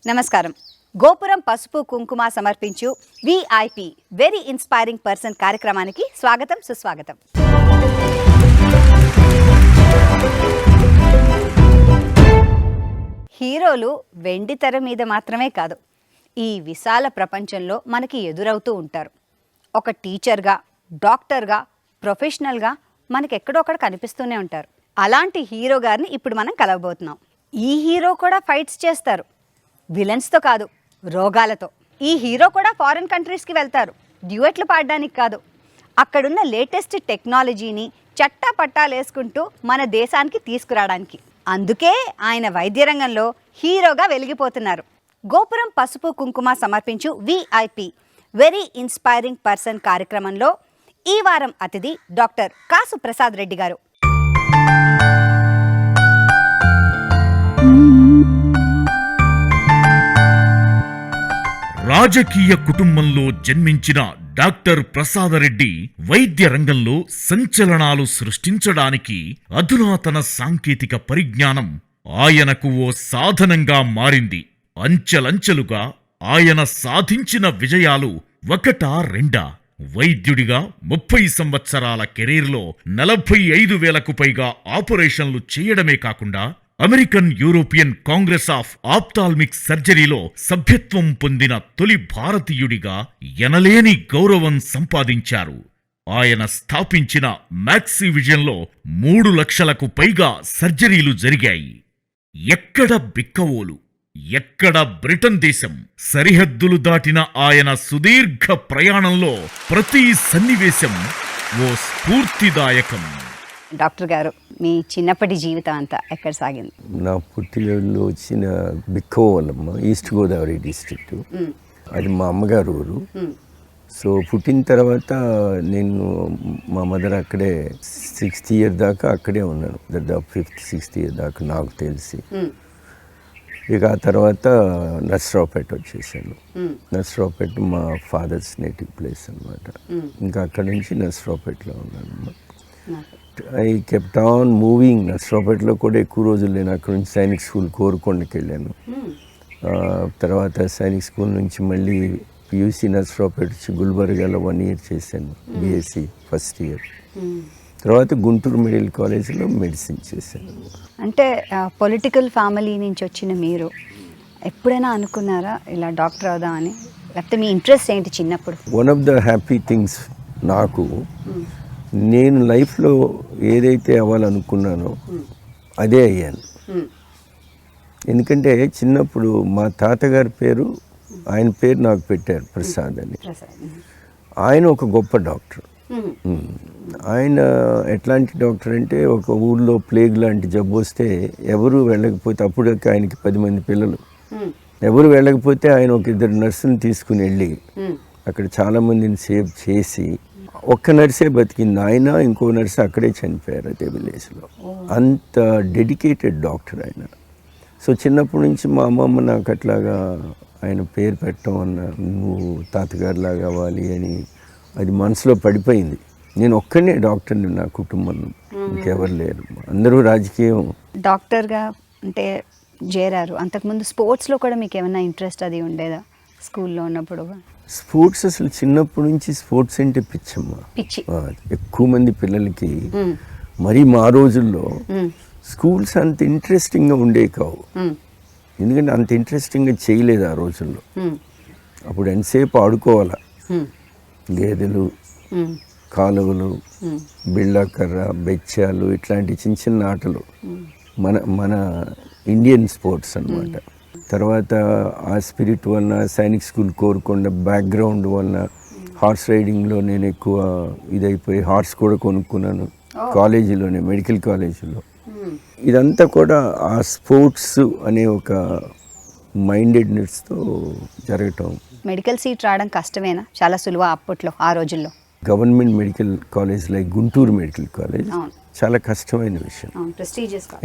నమస్కారం. గోపురం పసుపు కుంకుమ సమర్పించు విఐపి వెరీ ఇన్స్పైరింగ్ పర్సన్ కార్యక్రమానికి స్వాగతం సుస్వాగతం. హీరోలు వెండి తెర మీద మాత్రమే కాదు, ఈ విశాల ప్రపంచంలో మనకి ఎదురవుతూ ఉంటారు. ఒక టీచర్గా, డాక్టర్గా, ప్రొఫెషనల్గా మనకి ఎక్కడొక్కడ కనిపిస్తూనే ఉంటారు. అలాంటి హీరో గారిని ఇప్పుడు మనం కలవబోతున్నాం. ఈ హీరో కూడా ఫైట్స్ చేస్తారు, విలన్స్తో కాదు, రోగాలతో. ఈ హీరో కూడా ఫారిన్ కంట్రీస్కి వెళ్తారు, డ్యూయెట్లు పాడడానికి కాదు, అక్కడున్న లేటెస్ట్ టెక్నాలజీని చట్టా పట్టాలేసుకుంటూ మన దేశానికి తీసుకురావడానికి. అందుకే ఆయన వైద్య రంగంలో హీరోగా వెలిగిపోతున్నారు. గోపురం పసుపు కుంకుమ సమర్పించు విఐపి వెరీ ఇన్స్పైరింగ్ పర్సన్ కార్యక్రమంలో ఈ వారం అతిథి డాక్టర్ కాసు ప్రసాద్ రెడ్డి గారు. రాజకీయ కుటుంబంలో జన్మించిన డాక్టర్ ప్రసాదరెడ్డి వైద్య రంగంలో సంచలనాలు సృష్టించడానికి అధునాతన సాంకేతిక పరిజ్ఞానం ఆయనకు ఓ సాధనంగా మారింది. అంచెలంచెలుగా ఆయన సాధించిన విజయాలు ఒకటా రెండా? వైద్యుడిగా 30 సంవత్సరాల కెరీర్లో 45,000కు పైగా ఆపరేషన్లు చేయడమే కాకుండా American European Congress of ophthalmic సర్జరీలో సభ్యత్వం పొందిన తొలి భారతీయుడిగా ఎనలేని గౌరవం సంపాదించారు. ఆయన స్థాపించిన మ్యాక్సివిజన్లో 3 లక్షలకు పైగా సర్జరీలు జరిగాయి. ఎక్కడ బిక్కవోలు, ఎక్కడ బ్రిటన్ దేశం, సరిహద్దులు దాటిన ఆయన సుదీర్ఘ ప్రయాణంలో ప్రతి సన్నివేశం ఓ స్ఫూర్తిదాయకం. డాక్టర్ గారు, మీ చిన్నప్పటి జీవితం అంతా ఎక్కడ సాగింది? నా పుట్టినలో వచ్చిన బిక్కవోలమ్మ, ఈస్ట్ గోదావరి డిస్ట్రిక్ట్. అది మా అమ్మగారు ఊరు. సో పుట్టిన తర్వాత నేను మా మదర్ అక్కడే 6th ఇయర్ దాకా అక్కడే ఉన్నాను. దాదాపు 5th 6th ఇయర్ దాకా నాకు తెలిసి. ఇక ఆ తర్వాత నర్సరావుపేట వచ్చేసాను. నర్సరావుపేట మా ఫాదర్స్ నేటివ్ ప్లేస్ అనమాట. ఇంకా అక్కడ నుంచి నర్సరావుపేటలో ఉన్నాను. I kept on moving. నర్సరావుపేటలో కూడా ఎక్కువ రోజులు నేను అక్కడ నుంచి సైనిక్ స్కూల్ కోరుకొండకి వెళ్ళాను. తర్వాత సైనిక్ స్కూల్ నుంచి మళ్ళీ పియూసీ నర్సరావుపేట వచ్చి గుల్బర్గాలో 1 year చేశాను, బిఎస్సి ఫస్ట్ ఇయర్. తర్వాత గుంటూరు మెడికల్ కాలేజీలో మెడిసిన్ చేశాను. అంటే పొలిటికల్ ఫ్యామిలీ నుంచి వచ్చిన మీరు ఎప్పుడైనా అనుకున్నారా ఇలా డాక్టర్ అవుదామని? లేకపోతే మీ ఇంట్రెస్ట్ ఏంటి చిన్నప్పుడు? One of the happy things నాకు, నేను లైఫ్లో ఏదైతే అవ్వాలనుకున్నానో అదే అయ్యాను. ఎందుకంటే చిన్నప్పుడు మా తాతగారి పేరు, ఆయన పేరు నాకు పెట్టారు ప్రసాద్ అని. ఆయన ఒక గొప్ప డాక్టర్. ఆయన ఎట్లాంటి డాక్టర్ అంటే, ఒక ఊళ్ళో ప్లేగ్ లాంటి జబ్బు వస్తే ఎవరు వెళ్ళకపోతే, అప్పుడు ఆయనకి 10 మంది పిల్లలు, ఎవరు వెళ్ళకపోతే ఆయన ఒక 2 నర్సుని తీసుకుని వెళ్ళి అక్కడ చాలామందిని సేవ్ చేసి ఒక్క నర్సే బతికింది. ఆయన ఇంకో నర్సు అక్కడే చనిపోయారు అదే విలేజ్లో. అంత డెడికేటెడ్ డాక్టర్ ఆయన. సో చిన్నప్పటి నుంచి మా అమ్మమ్మ నాకు అట్లాగా ఆయన పేరు పెట్టడం అన్న, నువ్వు తాతగారిలాగా అవ్వాలి అని, అది మనసులో పడిపోయింది. నేను ఒక్కనే డాక్టర్ని నా కుటుంబంలో, ఇంకెవరు లేరు, అందరూ రాజకీయం. డాక్టర్గా అంటే చేరారు. అంతకుముందు స్పోర్ట్స్లో కూడా మీకు ఏమైనా ఇంట్రెస్ట్ అది ఉండేదా స్కూల్లో ఉన్నప్పుడు? స్పోర్ట్స్ అసలు చిన్నప్పటి నుంచి స్పోర్ట్స్ అంటే పిచ్చమ్మ. ఎక్కువ మంది పిల్లలకి, మరి మా రోజుల్లో స్కూల్స్ అంత ఇంట్రెస్టింగ్గా ఉండేవి కావు. ఎందుకంటే అంత ఇంట్రెస్టింగ్గా చేయలేదు ఆ రోజుల్లో. అప్పుడు ఎంతసేపు ఆడుకోవాలా, గేదెలు, కాలువలు, బిళ్ళకర్ర, బెచ్చాలు, ఇట్లాంటి చిన్న చిన్న ఆటలు మన ఇండియన్ స్పోర్ట్స్ అన్నమాట. తర్వాత ఆ స్పిరిట్ వలన, సైనిక్ స్కూల్ కోరుకొండ బ్యాక్గ్రౌండ్ వలన, హార్స్ రైడింగ్లో నేను ఎక్కువ ఇదైపోయి హార్స్ కూడా కొనుక్కున్నాను కాలేజీలోనే, మెడికల్ కాలేజీలో. ఇదంతా కూడా ఆ స్పోర్ట్స్ అనే ఒక మైండెడ్నెస్తో జరగటం. మెడికల్ సీట్ రావడం కష్టమేనా? చాలా సులువా అప్పట్లో ఆ రోజుల్లో? Government medical college like Guntur medical college చాలా కష్టమైన విషయం.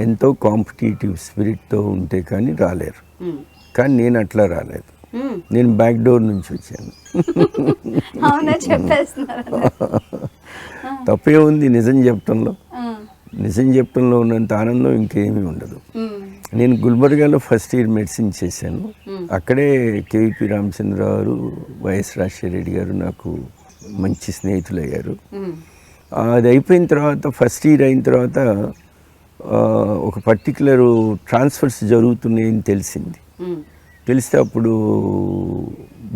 ఎంతో కాంపిటేటివ్ స్పిరిట్తో ఉంటే కానీ రాలేరు. కానీ నేను అట్లా రాలేదు, నేను బ్యాక్ డోర్ నుంచి వచ్చాను. తప్పే ఉంది నిజం చెప్పడంలో? నిజం చెప్పడంలో ఉన్నంత ఆనందం ఇంకేమీ ఉండదు. నేను గుల్బర్గాలో ఫస్ట్ ఇయర్ మెడిసిన్ చేశాను. అక్కడే కేవీపీ రామచంద్రరావు గారు, వైఎస్ రాజశేఖర రెడ్డి గారు నాకు మంచి స్నేహితులు అయ్యారు. అది అయిపోయిన తర్వాత ఫస్ట్ ఇయర్ అయిన తర్వాత ఒక పర్టికులర్ ట్రాన్స్ఫర్స్ జరుగుతున్నాయని తెలిసింది. తెలిస్తే అప్పుడు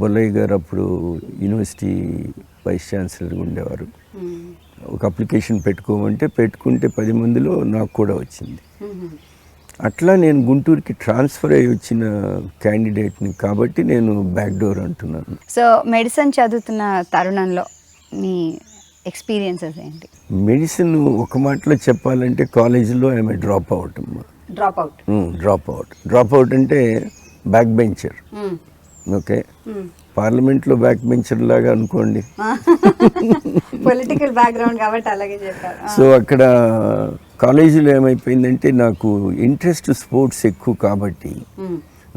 బొల్లయ్య గారు అప్పుడు యూనివర్సిటీ వైస్ ఛాన్సలర్గా ఉండేవారు. ఒక అప్లికేషన్ పెట్టుకోమంటే పెట్టుకుంటే 10 మందిలో నాకు కూడా వచ్చింది. అట్లా నేను గుంటూరుకి ట్రాన్స్ఫర్ అయ్యి వచ్చిన క్యాండిడేట్ని కాబట్టి నేను బ్యాక్ డోర్ అంటున్నాను. సో మెడిసిన్ చదువుతున్న తరుణంలో మీ ఎక్స్పీరియన్సెస్ ఏంటి? మెడిసిన్ ఒక మాటలో చెప్పాలంటే కాలేజీలో ఆమె డ్రాప్ అవుట్ అమ్మా. డ్రాప్ అవుట్ అంటే బ్యాక్ బెంచర్. ఓకే, పార్లమెంట్లో బ్యాక్ బెంచర్ లాగా అనుకోండి. పొలిటికల్ బ్యాక్గ్రౌండ్ కాబట్టి అలాగే చెప్పారు. సో అక్కడ కాలేజీలో ఏమైపోయిందంటే నాకు ఇంట్రెస్ట్ స్పోర్ట్స్ ఎక్కువ కాబట్టి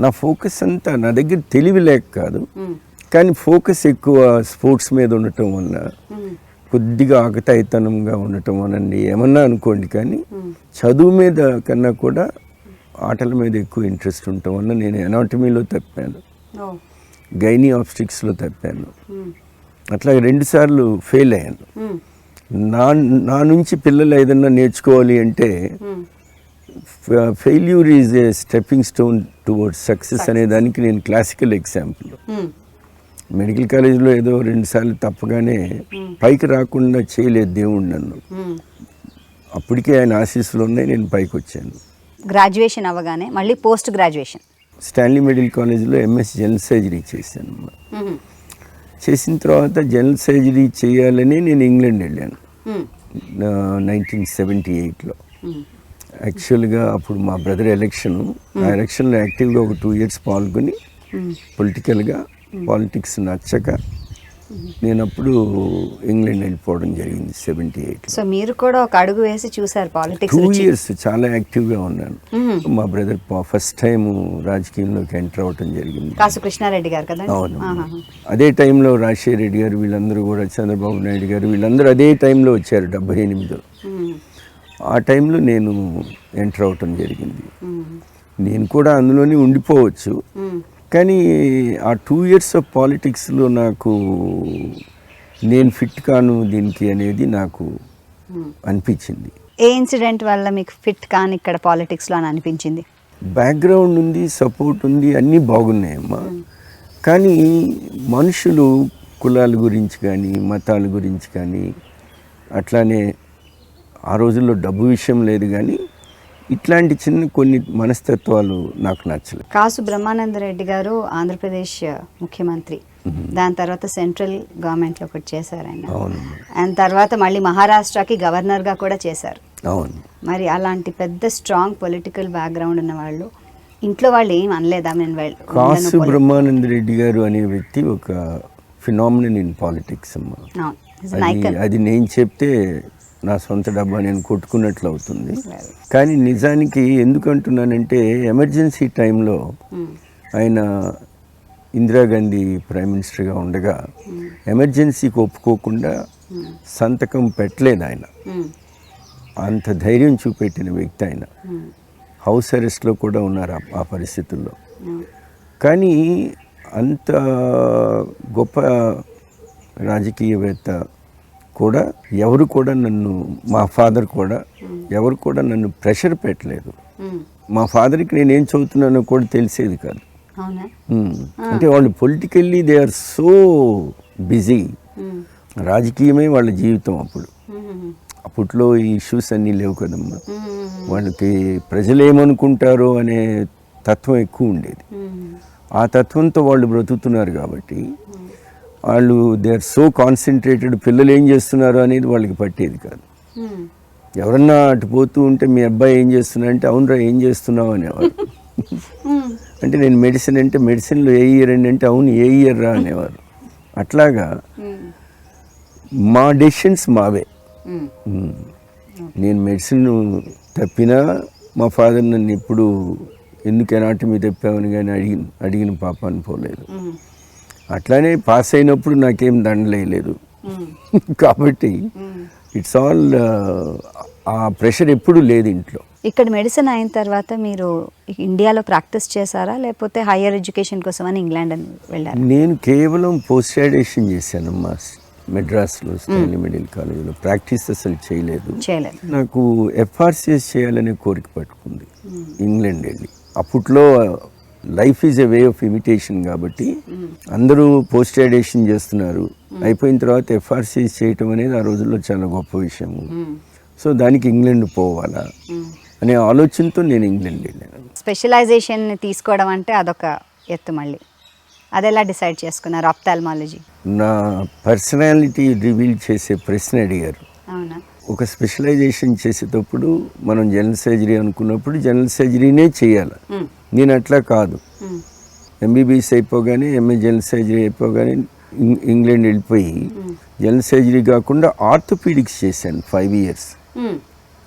నా ఫోకస్ అంతా నా దగ్గర తెలివి లేక కాదు, కానీ ఫోకస్ ఎక్కువ స్పోర్ట్స్ మీద ఉండటం వల్ల కొద్దిగా ఆకతాయితనంగా ఉండటం అనండి ఏమన్నా అనుకోండి, కానీ చదువు మీద కన్నా కూడా ఆటల మీద ఎక్కువ ఇంట్రెస్ట్ ఉండటం వల్ల నేను ఎనాటమీలో తప్పాను, గైనీ ఆబ్స్టిక్స్లో తప్పాను. అట్లా 2 సార్లు ఫెయిల్ అయ్యాను. నా నుంచి పిల్లలు ఏదన్నా నేర్చుకోవాలి అంటే failure is a stepping stone towards success అనే దానికి నేను క్లాసికల్ ఎగ్జాంపుల్. మెడికల్ కాలేజీలో ఏదో 2 సార్లు తప్పగానే పైకి రాకుండా చేయలేదు దేవుడు నన్ను. అప్పటికే ఆయన ఆశీస్సులు ఉన్నాయి, నేను పైకి వచ్చాను. గ్రాడ్యుయేషన్ అవ్వగానే మళ్ళీ పోస్ట్ గ్రాడ్యుయేషన్ స్టాన్లీ మెడికల్ కాలేజీలో ఎంఎస్ జనరల్ సర్జరీ చేశాను. చేసిన తర్వాత జనరల్ సర్జరీ చేయాలని నేను ఇంగ్లాండ్ వెళ్ళాను 1978లో. యాక్చువల్గా అప్పుడు మా బ్రదర్ ఎలక్షను, ఆ ఎలక్షన్లో యాక్టివ్గా ఒక 2 years పాల్గొని పొలిటికల్గా పాలిటిక్స్ నచ్చక నేను అప్పుడు ఇంగ్లాండ్ వెళ్ళిపోవడం జరిగింది 78లో. సో మీరు కూడా ఒక అడుగు వేసి చూసారు పాలిటిక్స్. 2 years చాలా యాక్టివ్గా ఉన్నాను. మా బ్రదర్ ఫస్ట్ టైం రాజకీయంలోకి ఎంటర్ అవటం జరిగింది. కాసు కృష్ణారెడ్డి గారు కదా. అవును. అదే టైంలో రాజశేఖర రెడ్డి గారు వీళ్ళందరూ కూడా, చంద్రబాబు నాయుడు గారు వీళ్ళందరూ అదే టైంలో వచ్చారు 78లో. ఆ టైంలో నేను ఎంటర్ అవటం జరిగింది. నేను కూడా అందులోనే ఉండిపోవచ్చు, కానీ ఆ 2 years ఆఫ్ పాలిటిక్స్లో నాకు నేను ఫిట్ కాను దీనికి అనేది నాకు అనిపించింది. ఏ ఇన్సిడెంట్ వల్ల మీకు ఫిట్ కాని ఇక్కడ పాలిటిక్స్లో అని అనిపించింది? బ్యాక్గ్రౌండ్ ఉంది, సపోర్ట్ ఉంది, అన్నీ బాగున్నాయమ్మా. కానీ మనుషులు కులాల గురించి కానీ మతాల గురించి కానీ, అట్లానే ఆ రోజుల్లో డబ్బు విషయం లేదు, కానీ ఇట్లాంటి చిన్న కొన్ని మనస్తత్వాలు నాకు నచ్చలేదు. కాసు బ్రహ్మానందరెడ్డి గారు ఆంధ్రప్రదేశ్ ముఖ్యమంత్రి, దాని తర్వాత సెంట్రల్ గవర్నమెంట్లో ఒకటి చేశారు ఆయన. అవును. అండ్ తర్వాత మళ్ళీ మహారాష్ట్రకి గవర్నర్గా కూడా చేశారు. అవును. మరి అలాంటి పెద్ద స్ట్రాంగ్ పొలిటికల్ బ్యాక్గ్రౌండ్ ఉన్న వాళ్ళు ఇంట్లో వాళ్ళు ఏం అనలేదా? కాసు బ్రహ్మానందరెడ్డి గారు అనే వ్యక్తి ఒక ఫినామినన్ ఇన్ పాలిటిక్స్ అమ్మా. అది నేను చెప్తే నా సొంత డబ్బా నేను కొట్టుకున్నట్లు అవుతుంది. కానీ నిజానికి ఎందుకంటున్నానంటే ఎమర్జెన్సీ టైంలో ఆయన ఇందిరాగాంధీ ప్రైమ్ మినిస్టర్గా ఉండగా ఎమర్జెన్సీకి ఒప్పుకోకుండా సంతకం పెట్టలేదు ఆయన. అంత ధైర్యం చూపెట్టిన వ్యక్తి ఆయన. హౌస్ అరెస్ట్లో కూడా ఉన్నారు ఆ పరిస్థితుల్లో. కానీ అంత గొప్ప రాజకీయవేత్త కూడా ఎవరు కూడా నన్ను, మా ఫాదర్ కూడా ఎవరు కూడా నన్ను ప్రెషర్ పెట్టలేదు. మా ఫాదర్కి నేనేం చదువుతున్నానో కూడా తెలిసేది కాదు. అంటే వాళ్ళు politically they are so busy, రాజకీయమే వాళ్ళ జీవితం. అప్పట్లో ఈ ఇష్యూస్ అన్నీ లేవు కదమ్మా. వాళ్ళకి ప్రజలు ఏమనుకుంటారో అనే తత్వం ఎక్కువ ఉండేది. ఆ తత్వంతో వాళ్ళు బ్రతుకుతున్నారు కాబట్టి వాళ్ళు దే ఆర్ సో కాన్సన్ట్రేటెడ్. పిల్లలు ఏం చేస్తున్నారు అనేది వాళ్ళకి పట్టేది కాదు. ఎవరన్నా అటు పోతూ ఉంటే మీ అబ్బాయి ఏం చేస్తున్నా అంటే అవునరా ఏం చేస్తున్నావు అనేవారు. అంటే నేను మెడిసిన్ అంటే మెడిసిన్లో ఏ ఇయర్ అండి అంటే అవును ఏ ఇయర్ రా అనేవారు. అట్లాగా మా డెసిషన్స్ మావే. నేను మెడిసిన్ తప్పినా మా ఫాదర్ నన్ను ఎప్పుడు ఎందుకు ఎనాటమీ తప్పామని కానీ అడిగిన పాప అనుకోలేదు. అట్లానే పాస్ అయినప్పుడు నాకేం దండలేదు. కాబట్టి ఇట్స్ ఆల్ ఆ ప్రెషర్ ఎప్పుడు లేదు ఇంట్లో. ఇక్కడ మెడిసిన్ అయిన తర్వాత మీరు ఇండియాలో ప్రాక్టీస్ చేశారా, లేకపోతే హయ్యర్ ఎడ్యుకేషన్ కోసం అని ఇంగ్లాండ్ అని వెళ్ళారా? నేను కేవలం పోస్ట్ గ్రాడ్యుయేషన్ చేశానమ్మా మెడ్రాస్లో స్టాన్లీ మెడికల్ కాలేజీలో. ప్రాక్టీస్ అసలు చేయలేదు. నాకు ఎఫ్ఆర్సిఎస్ చేయాలనే కోరిక పట్టుకుంది. ఇంగ్లాండ్ వెళ్ళి అప్పట్లో life is a way of imitation కాబట్టి అందరూ పోస్ట్ గ్రాడ్యుయేషన్ చేస్తున్నారు, అయిపోయిన తర్వాత ఎఫ్ఆర్సిఎస్ చేయటం అనేది ఆ రోజుల్లో చాలా గొప్ప విషయము. సో దానికి ఇంగ్లాండ్ పోవాలా అనే ఆలోచనతో నేను ఇంగ్లాండ్ వెళ్ళాను. స్పెషలైజేషన్ తీసుకోవడం అంటే అదొక ఎత్తు. మళ్ళీ అది ఎలా డిసైడ్ చేసుకున్నారు? ఆప్థాల్మాలజీ నా పర్సనాలిటీ రివీల్ చేసే ప్రశ్న అడిగారు. అవునా? ఒక స్పెషలైజేషన్ చేసేటప్పుడు మనం జనరల్ సర్జరీ అనుకున్నప్పుడు జనరల్ సర్జరీనే చేయాలి. నేను అట్లా కాదు. ఎంబీబీఎస్ అయిపోగానే ఎంఏ జనరల్ సర్జరీ అయిపోగానే ఇంగ్లాండ్ వెళ్ళిపోయి జనరల్ సర్జరీ కాకుండా ఆర్థోపీడిక్స్ చేశాను 5 years,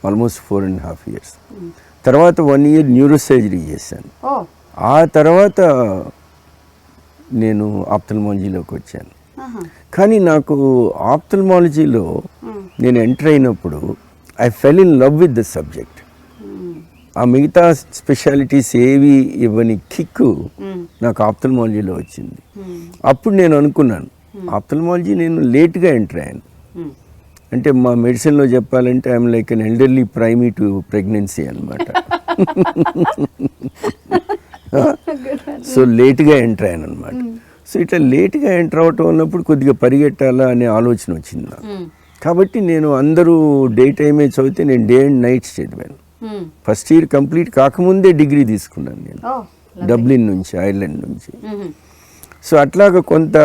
ఆల్మోస్ట్ 4.5 years. తర్వాత 1 year న్యూరో సర్జరీ చేశాను. ఆ తర్వాత నేను ఆప్థల్మాలజీలోకి వచ్చాను. కానీ నాకు ఆప్థల్మాలజీలో నేను ఎంటర్ అయినప్పుడు I fell in love with the subject. ఆ మిగతా స్పెషాలిటీస్ ఏవి ఇవ్వని కిక్కు నాకు ఆప్థల్మాలజీలో వచ్చింది. అప్పుడు నేను అనుకున్నాను ఆప్థల్మాలజీ నేను లేట్గా ఎంటర్ అయ్యాను. అంటే మా మెడిసిన్లో చెప్పాలంటే I'm like an elderly primi to pregnancy అనమాట. సో లేట్గా ఎంటర్ అయ్యాను అనమాట. సో ఇట్లా లేట్గా ఎంటర్ అవటం ఉన్నప్పుడు కొద్దిగా పరిగెట్టాలా అనే ఆలోచన వచ్చింది నాకు. కాబట్టి నేను అందరూ డే టైమే చదివితే నేను డే అండ్ నైట్స్ చదివాను. ఫస్ట్ ఇయర్ కంప్లీట్ కాకముందే డిగ్రీ తీసుకున్నాను నేను డబ్లిన్ నుంచి, ఐర్లాండ్ నుంచి. సో అట్లాగా కొంత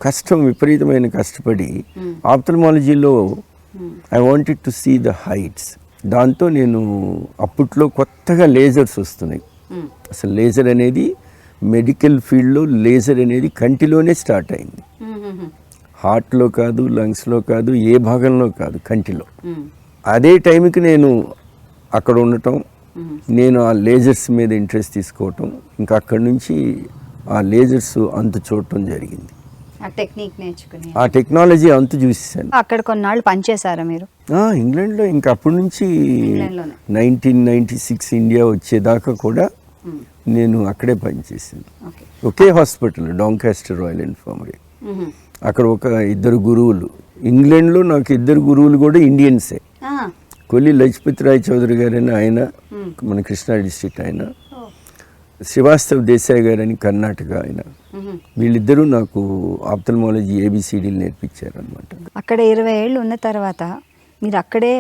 కష్టం, విపరీతమైన కష్టపడి ఆప్థల్మాలజీలో I wanted to see the heights. దాంతో నేను అప్పట్లో కొత్తగా లేజర్స్ వస్తున్నాయి. అసలు లేజర్ అనేది మెడికల్ ఫీల్డ్లో లేజర్ అనేది కంటిలోనే స్టార్ట్ అయింది. హార్ట్లో కాదు, లంగ్స్లో కాదు, ఏ భాగంలో కాదు, కంటిలో. అదే టైంకి నేను అక్కడ ఉండటం, నేను ఆ లేజర్స్ మీద ఇంట్రెస్ట్ తీసుకోవటం, ఇంకా అక్కడి నుంచి ఆ లేజర్స్ అంతు చూడటం జరిగింది. ఆ టెక్నిక్ నేర్చుకుని ఆ టెక్నాలజీ అంతు చూసేసాను. అక్కడ కొన్నాళ్ళు పనిచేశారా మీరు? ఇంగ్లాండ్లో ఇంకా అప్పటి నుంచి 1996 ఇండియా వచ్చేదాకా కూడా నేను అక్కడే పనిచేసాను. ఒకే హాస్పిటల్, డాంకాస్టర్ రాయల్ ఇన్ఫర్మరీ. అక్కడ ఒక 2 గురువులు, ఇంగ్లాండ్లో నాకు 2 గురువులు కూడా ఇండియన్సే. కొల్లి లజపతి రాయ్ చౌదరి గారని ఆయన మన కృష్ణా డిస్ట్రిక్ట్, ఆయన శ్రీవాస్తవ్ దేశాయ్ గారని కర్ణాటక, ఆయన వీళ్ళిద్దరూ నాకు ఆప్థల్మాలజీ ABCDలు నేర్పించారు అనమాట. అక్కడ 20 ఏళ్ళు ఉన్న తర్వాత మీరు అక్కడే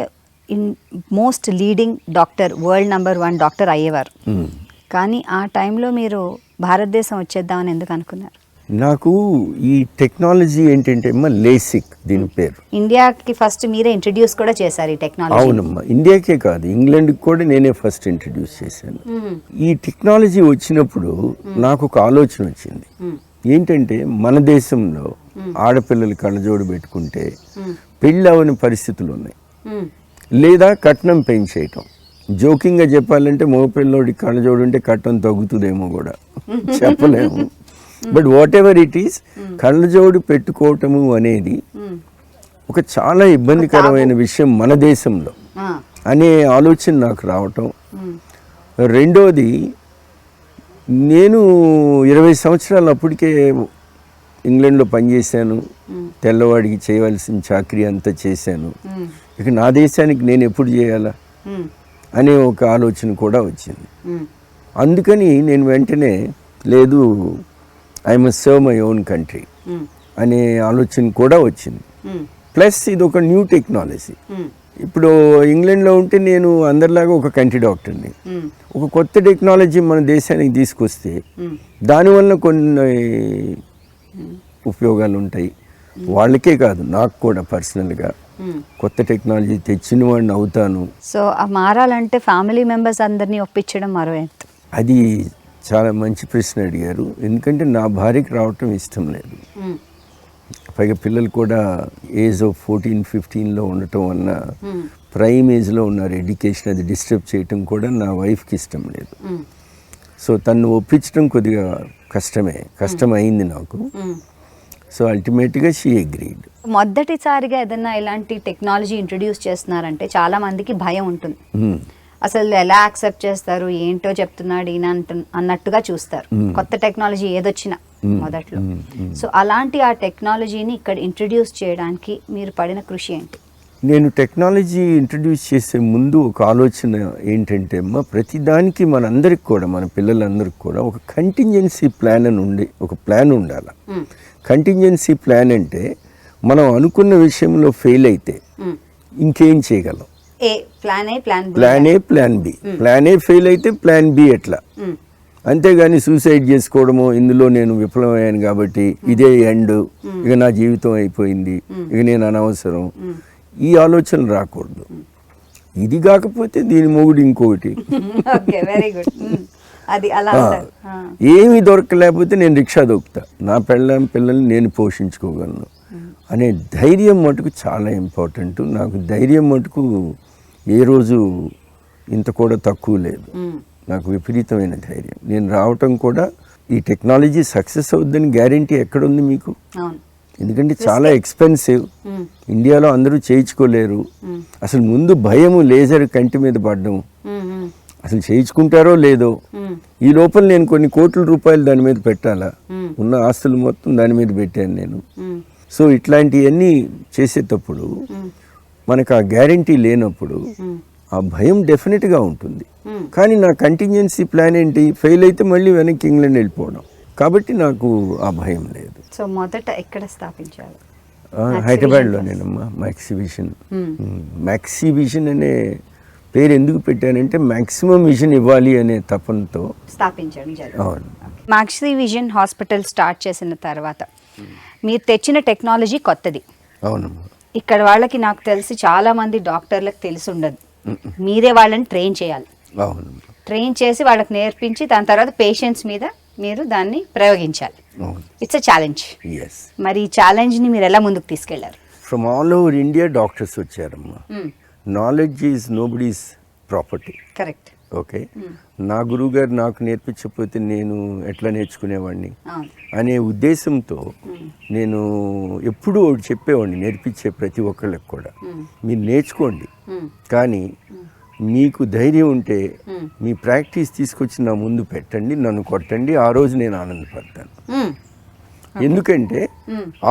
most leading doctor, world number 1 doctor అయ్యేవారు. కానీ ఆ టైంలో మీరు భారతదేశం వచ్చేద్దామని ఎందుకు అనుకున్నారు? నాకు ఈ టెక్నాలజీ ఏంటంటే అమ్మా లేసిక్ దీని పేరు. ఇండియాకి ఫస్ట్ మీరే ఇంట్రడ్యూస్ కూడా చేశారు ఈ టెక్నాలజీ. అవునమ్మా, ఇండియాకే కాదు ఇంగ్లాండ్కి కూడా నేనే ఫస్ట్ ఇంట్రడ్యూస్ చేశాను. ఈ టెక్నాలజీ వచ్చినప్పుడు నాకు ఒక ఆలోచన వచ్చింది. ఏంటంటే మన దేశంలో ఆడపిల్లలు కళ్ళజోడు పెట్టుకుంటే పెళ్ళి అవని పరిస్థితులు ఉన్నాయి, లేదా కట్నం పెంచేయటం. జోకింగ్గా చెప్పాలంటే మగపిల్లోడి కళ్ళజోడు ఉంటే కట్నం తగ్గుతుందేమో కూడా చెప్పలేము. But what ever it is, కళ్ళజోడు పెట్టుకోవటము అనేది ఒక చాలా ఇబ్బందికరమైన విషయం మన దేశంలో అనే ఆలోచన నాకు రావటం. రెండోది, నేను 20 సంవత్సరాలు అప్పటికే ఇంగ్లాండ్లో పనిచేశాను, తెల్లవాడికి చేయవలసిన చాకరీ అంతా చేశాను. ఇక నా దేశానికి నేను ఎప్పుడు చేయాలా అనే ఒక ఆలోచన కూడా వచ్చింది. అందుకని నేను వెంటనే లేదు, I must serve my own country అనే ఆలోచన కూడా వచ్చింది. ప్లస్ ఇది ఒక న్యూ టెక్నాలజీ. ఇప్పుడు ఇంగ్లాండ్లో ఉంటే నేను అందరిలాగా ఒక కంట్రీ డాక్టర్ని, ఒక కొత్త టెక్నాలజీ మన దేశానికి తీసుకొస్తే దానివల్ల కొన్ని ఉపయోగాలు ఉంటాయి. వాళ్ళకే కాదు, నాకు కూడా పర్సనల్గా కొత్త టెక్నాలజీ తెచ్చిన వాడిని అవుతాను. సో ఆ మారాలంటే ఫ్యామిలీ మెంబర్స్ అందరినీ ఒప్పించడం మరో ఎత్తు. అది చాలా మంచి ప్రశ్న అడిగారు. ఎందుకంటే నా భార్యకి రావటం ఇష్టం లేదు. పైగా పిల్లలు కూడా ఏజ్ ఆఫ్ 14-15లో ఉండటం వల్ల ప్రైమ్ ఏజ్లో ఉన్నారు, ఎడ్యుకేషన్ అది డిస్టర్బ్ చేయటం కూడా నా వైఫ్కి ఇష్టం లేదు. సో తను ఒప్పించడం కొద్దిగా కష్టం అయింది నాకు. సో అల్టిమేట్గా షీ అగ్రీడ్. మొదటిసారిగా ఏదైనా ఇలాంటి టెక్నాలజీ ఇంట్రడ్యూస్ చేస్తున్నారంటే చాలా మందికి భయం ఉంటుంది. అసలు ఎలా యాక్సెప్ట్ చేస్తారు, ఏంటో చెప్తున్నాడు ఈయన అన్నట్టుగా చూస్తారు కొత్త టెక్నాలజీ ఏదొచ్చినా మొదట్లో. సో అలాంటి ఆ టెక్నాలజీని ఇక్కడ ఇంట్రడ్యూస్ చేయడానికి మీరు పడిన కృషి ఏంటి? నేను టెక్నాలజీ ఇంట్రడ్యూస్ చేసే ముందు ఒక ఆలోచన ఏంటంటే అమ్మా, ప్రతిదానికి మనందరికి కూడా, మన పిల్లలందరికీ కూడా ఒక కంటింజెన్సీ ప్లాన్ అని ఒక ప్లాన్ ఉండాలి. కంటింజెన్సీ ప్లాన్ అంటే మనం అనుకున్న విషయంలో ఫెయిల్ అయితే ఇంకేం చేయగలం? Plan A, plan B. Plan A fail అయితే ప్లాన్ బి ఎట్లా? అంతేగాని సూసైడ్ చేసుకోవడము, ఇందులో నేను విఫలమయ్యాను కాబట్టి ఇదే ఎండ్, ఇక నా జీవితం అయిపోయింది, ఇక నేను అనవసరం, ఈ ఆలోచనలు రాకూడదు. ఇది కాకపోతే దీని మొగుడు ఇంకొకటి, ఏమి దొరకలేకపోతే నేను రిక్షా దొక్కుతా, నా పిల్లల్ని నేను పోషించుకోగలను అనే ధైర్యం మటుకు చాలా ఇంపార్టెంట్. నాకు ధైర్యం మటుకు ఏ రోజు ఇంత కూడా తక్కువ లేదు. నాకు విపరీతమైన ధైర్యం. నేను రావటం కూడా, ఈ టెక్నాలజీ సక్సెస్ అవుద్దని గ్యారంటీ ఎక్కడుంది మీకు? ఎందుకంటే చాలా ఎక్స్పెన్సివ్, ఇండియాలో అందరూ చేయించుకోలేరు. అసలు ముందు భయము, లేజర్ కంటి మీద పడ్డం, అసలు చేయించుకుంటారో లేదో. ఈ లోపల నేను కొన్ని కోట్ల రూపాయలు దాని మీద పెట్టాలా? ఉన్న ఆస్తులు మొత్తం దాని మీద పెట్టాను నేను. సో ఇట్లాంటివన్నీ చేసేటప్పుడు మనకు ఆ గ్యారంటీ లేనప్పుడు ఆ భయం డెఫినెట్గా ఉంటుంది. కానీ నా కంటింజెన్సీ ప్లాన్ ఏంటి? ఫెయిల్ అయితే మళ్ళీ వెనక్కి ఇంగ్లాండ్ వెళ్ళిపోవడం. కాబట్టి నాకు ఆ భయం లేదు. సో మొదట ఎక్కడ స్థాపించారు? హైదరాబాద్లోనేనమ్మా. మ్యాక్సీ విజన్ అనే పేరు ఎందుకు పెట్టానంటే మ్యాక్సిమం విజన్ ఇవ్వాలి అనే తపనతో స్థాపించడం జరిగింది. అవును. మ్యాక్సీ విజన్ హాస్పిటల్ స్టార్ట్ చేసిన తర్వాత మీరు తెచ్చిన టెక్నాలజీ కొత్తది. అవునమ్మా. ఇక్కడ వాళ్ళకి నాకు తెలిసి చాలా మంది డాక్టర్లకు తెలిసి ఉండదు. మీరే వాళ్ళని ట్రైన్ చేయాలి. అవును. ట్రైన్ చేసి వాళ్ళకి నేర్పించి దాని తర్వాత పేషెంట్స్ మీద మీరు దాన్ని ప్రయోగించాలి. It's a challenge. మరి ఈ ఛాలెంజ్ని మీరు ఎలా ముందుకు తీసుకెళ్లారు? From all over India doctors వచ్చారమ్మా. Knowledge is nobody's property. Correct. Okay. నా గురువు గారు నాకు నేర్పించకపోతే నేను ఎట్లా నేర్చుకునేవాడిని అనే ఉద్దేశంతో నేను ఎప్పుడూ ఒకటి చెప్పేవాడిని నేర్పించే ప్రతి ఒక్కళ్ళకి కూడా, మీరు నేర్చుకోండి, కానీ మీకు ధైర్యం ఉంటే మీ ప్రాక్టీస్ తీసుకొచ్చి నా ముందు పెట్టండి, నన్ను కొట్టండి, ఆ రోజు నేను ఆనందపడతాను. ఎందుకంటే